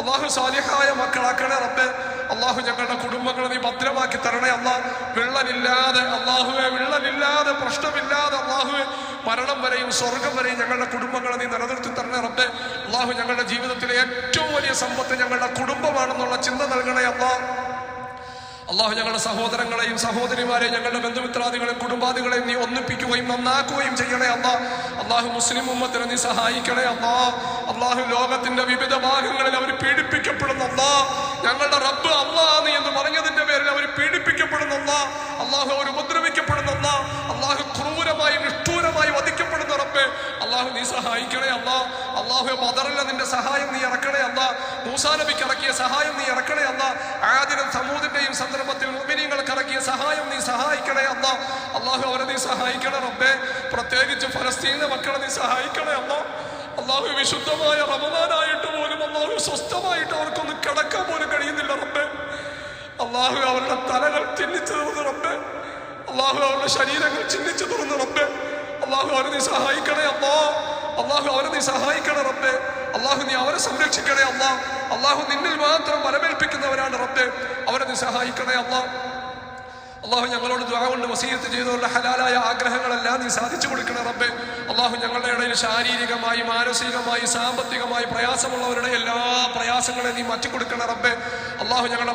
അള്ളാഹു സാലിഹായ മക്കളാക്കണേ റബ്ബേ. അള്ളാഹു ഞങ്ങളുടെ കുടുംബങ്ങളെ നീ ഭദ്രമാക്കി തരണേ അല്ലാഹ്. വിള്ളലില്ലാതെ അള്ളാഹുവെ, വിള്ളലില്ലാതെ പ്രശ്നമില്ലാതെ അള്ളാഹുവെ, മരണം വരെയും സ്വർഗം വരെയും ഞങ്ങളുടെ കുടുംബങ്ങളെ നീ നിലനിർത്തി തരണേ റബ്ബേ. അള്ളാഹു ഞങ്ങളുടെ ജീവിതത്തിലെ ഏറ്റവും വലിയ സമ്പത്ത് ഞങ്ങളുടെ കുടുംബമാണെന്നുള്ള ചിന്ത നൽകണേ അല്ലാഹ്. അള്ളാഹു ഞങ്ങളുടെ സഹോദരങ്ങളെയും സഹോദരിമാരെയും ഞങ്ങളുടെ ബന്ധുമിത്രാദികളെയും കുടുംബാദികളെയും നീ ഒന്നിപ്പിക്കുകയും നന്നാക്കുകയും ചെയ്യണേ അല്ലാഹ്. അള്ളാഹു മുസ്ലിം ഉമ്മത്തിനെ നീ സഹായിക്കണേ അല്ലാഹ്. അള്ളാഹു ലോകത്തിന്റെ വിവിധ ഭാഗങ്ങളിൽ അവർ പീഡിപ്പിക്കപ്പെടുന്ന അല്ലാഹ്. ഞങ്ങളുടെ റബ്ബ് അല്ലാഹ് എന്ന് പറഞ്ഞതിന്റെ പേരിൽ അവർ പീഡിപ്പിക്കപ്പെടുന്ന അല്ലാഹു, അവർ ഉപദ്രവിക്കപ്പെടുന്ന അല്ലാഹു, ക്രൂരമായി നിഷ്ഠൂരമായി വധിക്കപ്പെടുന്ന റബ്ബേ. അള്ളാഹു നീ സഹായിക്കണേ അല്ലാഹ്. അള്ളാഹു ബദറിലെ നിന്റെ സഹായം നീ ഇറക്കണേ അല്ലാഹ്. മൂസാ നബിക്ക് ഇറക്കിയ സഹായം നീ ഇറക്കണേ അല്ലാഹ്. ആദിനും സമൂദിന്റെയും സന്ദർഭത്തിൽ മുഅ്മിനീങ്ങൾക്ക് ഇറക്കിയ സഹായം നീ സഹായിക്കണേ അല്ലാഹ്. അള്ളാഹു അവരെ നീ സഹായിക്കണേ റബ്ബേ. പ്രത്യേകിച്ച് ഫലസ്തീനിലെ മക്കളെ നീ സഹായിക്കണേ അല്ലാഹ്. അള്ളാഹു വിശുദ്ധമായ റമദാനായിട്ട് പോലും അള്ളാഹു സ്വസ്ഥമായിട്ട് അവർക്കൊന്ന് കിടക്കാൻ പോലും കഴിയുന്നില്ല റബ്ബേ. അള്ളാഹു അവരുടെ തലകൾ തിന്നിച്ചത് റബ്ബേ. അള്ളാഹു അവരുടെ ശരീരങ്ങൾ ചിഹ്നിച്ചു തുറന്നു റബ്ബേ. അള്ളാഹു അവരെ നീ സഹായിക്കണേ അല്ലാ. അള്ളാഹു അവരെ നീ സഹായിക്കണേ റബ്ബേ. അള്ളാഹു നീ അവരെ സംരക്ഷിക്കണേ അല്ലാ. അള്ളാഹു നിന്നിൽ മാത്രം ബലമേൽപ്പിക്കുന്നവരാണ് റബ്ബേ. അവരെ നീ സഹായിക്കണേ അല്ലാ. അള്ളാഹു ഞങ്ങളോട് ദുആ കൊണ്ട് വസീയത്ത് ചെയ്തവരുടെ ഹലാലായ ആഗ്രഹങ്ങളെല്ലാം നീ സാധിച്ചു കൊടുക്കണേ റബ്ബേ. അള്ളാഹു ഞങ്ങളുടെ ഇടയിൽ ശാരീരികമായി, മാനസികമായി, സാമ്പത്തികമായി പ്രയാസമുള്ളവരുടെ എല്ലാ പ്രയാസങ്ങളെയും നീ മാറ്റിക്കൊടുക്കണേ റബ്ബേ. അള്ളാഹു ഞങ്ങളുടെ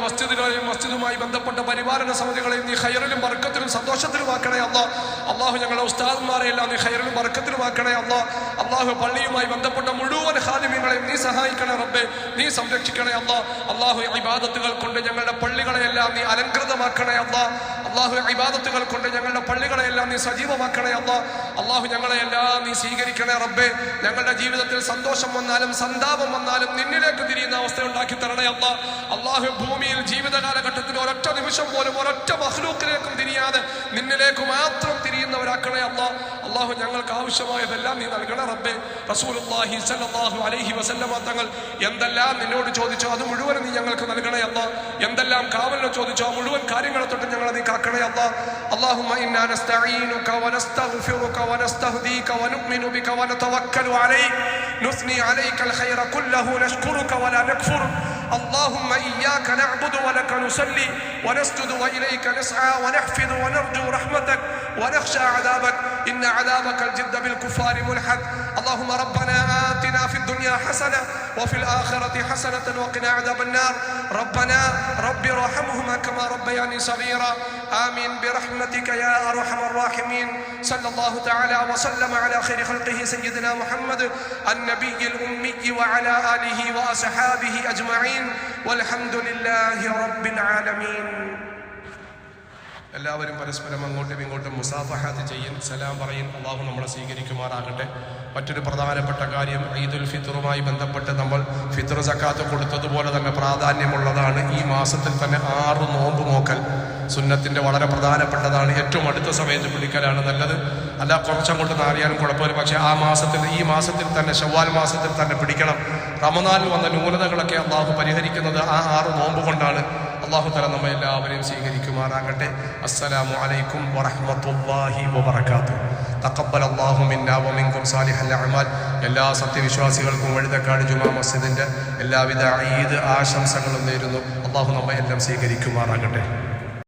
മസ്ജിദുമായി ബന്ധപ്പെട്ട പരിപാലന സമിതികളെയും നീ ഖൈറിലും ബർക്കത്തിലും സന്തോഷത്തിലും ആക്കണേ അല്ലാ. അള്ളാഹു ഞങ്ങളുടെ ഉസ്താദന്മാരെ എല്ലാം നീ ഖൈറിലും ബർക്കത്തിലും ആക്കണേ അല്ലാ. അള്ളാഹു പള്ളിയുമായി ബന്ധപ്പെട്ട മുഴുവൻ ഖാദിമീങ്ങളെയും നീ സഹായിക്കണേ റബ്ബേ. നീ സംരക്ഷിക്കണേ അല്ലാ. അള്ളാഹു ഇബാദത്തുകൾ കൊണ്ട് ഞങ്ങളുടെ പള്ളികളെയെല്ലാം നീ അലങ്കൃതമാക്കണേ അല്ലാ. അള്ളാഹു ഇബാദത്തുകൾ കൊണ്ട് ഞങ്ങളുടെ പള്ളികളെയെല്ലാം നീ സജീവമാക്കണേ അല്ലാ. അള്ളാഹു ഞങ്ങളെയെല്ലാം നീ സ്വീകരിക്കണേ റബ്ബേ. ഞങ്ങളുടെ ജീവിതത്തിൽ സന്തോഷം വന്നാലും സന്താപം വന്നാലും നിന്നിലേക്ക് തിരിയുന്ന അവസ്ഥ ഉണ്ടാക്കി തരണേ അല്ലാ. അള്ളാഹു ഭൂമിയിൽ ജീവിത കാലഘട്ടത്തിൽ ഒരൊറ്റ നിമിഷം പോലും ഒരൊറ്റ മഖ്ലൂക്കിലേക്കും തിരിയാതെ നിന്നിലേക്ക് മാത്രം തിരിയുന്നവരാക്കണേ അല്ലാ. അള്ളാഹു ഞങ്ങൾക്ക് ആവശ്യമായതെല്ലാം നീ നൽകണേ റബ്ബേ. റസൂലുള്ളാഹി സ്വല്ലല്ലാഹു അലൈഹി വസല്ലമ തങ്ങൾ എന്തെല്ലാം നിന്നോട് ചോദിച്ചോ അത് മുഴുവൻ നീ ഞങ്ങൾക്ക് നൽകണേ അല്ലാ. എന്തെല്ലാം കാവലിനെ ചോദിച്ചോ ആ മുഴുവൻ കാര്യങ്ങളെ തൊട്ട് ഞങ്ങളെ നീ കാക്കണേ അല്ലാ. اللهم إنا نستعينك ونستغفرك ونستهديك ونؤمن بك ونتوكل عليك نثني عليك الخير كله نشكرك ولا نكفرك. اللهم إياك نعبد ولك نصلي ونسجد وإليك نسعى ونحفظ ونرجو رحمتك ونخشى عذابك إن عذابك الجد بالكفار ملحق. اللهم ربنا آتنا في الدنيا حسنة وفي الآخرة حسنة وقنا عذاب النار. ربنا رب ارحمهما كما ربياني صغيرا. آمين برحمتك يا أرحم الراحمين. صلى الله تعالى وسلم على خير خلقه سيدنا محمد النبي الأمي وعلى آله وأصحابه أجمعين والحمد لله رب العالمين. എല്ലാവരും പരസ്പരം അങ്ങോട്ടും ഇങ്ങോട്ടും മുസാഫഹാത്ത് ചെയ്യും, സലാം പറയും. അള്ളാഹു നമ്മളെ സ്വീകരിക്കുമാറാകട്ടെ. മറ്റൊരു പ്രധാനപ്പെട്ട കാര്യം, ഈദുൽ ഫിത്റുമായി ബന്ധപ്പെട്ട് നമ്മൾ ഫിത്ർ സക്കാത്ത് കൊടുത്തതുപോലെ തന്നെ പ്രാധാന്യമുള്ളതാണ് ഈ മാസത്തിൽ തന്നെ 6 നോമ്പ് നോക്കൽ. സുന്നത്തിൻ്റെ വളരെ പ്രധാനപ്പെട്ടതാണ്. ഏറ്റവും അടുത്ത സമയത്ത് പിടിക്കലാണ് നല്ലത്. അല്ല കുറച്ചങ്ങോട്ട് നാറിയാലും കുഴപ്പമില്ല. പക്ഷേ ഈ മാസത്തിൽ തന്നെ, ശവ്വാൽ മാസത്തിൽ തന്നെ പിടിക്കണം. റമദാനിൽ വന്ന ന്യൂനതകളൊക്കെ അള്ളാഹു പരിഹരിക്കുന്നത് ആ 6 നോമ്പ് കൊണ്ടാണ്. അള്ളാഹു തആല നമ്മെ എല്ലാവരെയും സ്വീകരിക്കുമാറാകട്ടെ. അസ്സലാമു അലൈക്കും വറഹ്മത്തുള്ളാഹി വബറകാതുഹു. തഖബ്ബലല്ലാഹു മിന്നാ വമിൻകും സാലിഹൽ അഅമാൽ. എല്ലാ സത്യവിശ്വാസികൾക്കും വഴുതക്കാട് ജുമാ മസ്ജിദിൻ്റെ എല്ലാവിധ ഈദ് ആശംസകളും നേരുന്നു. അള്ളാഹു നമ്മെ എല്ലാം സ്വീകരിക്കുമാറാകട്ടെ.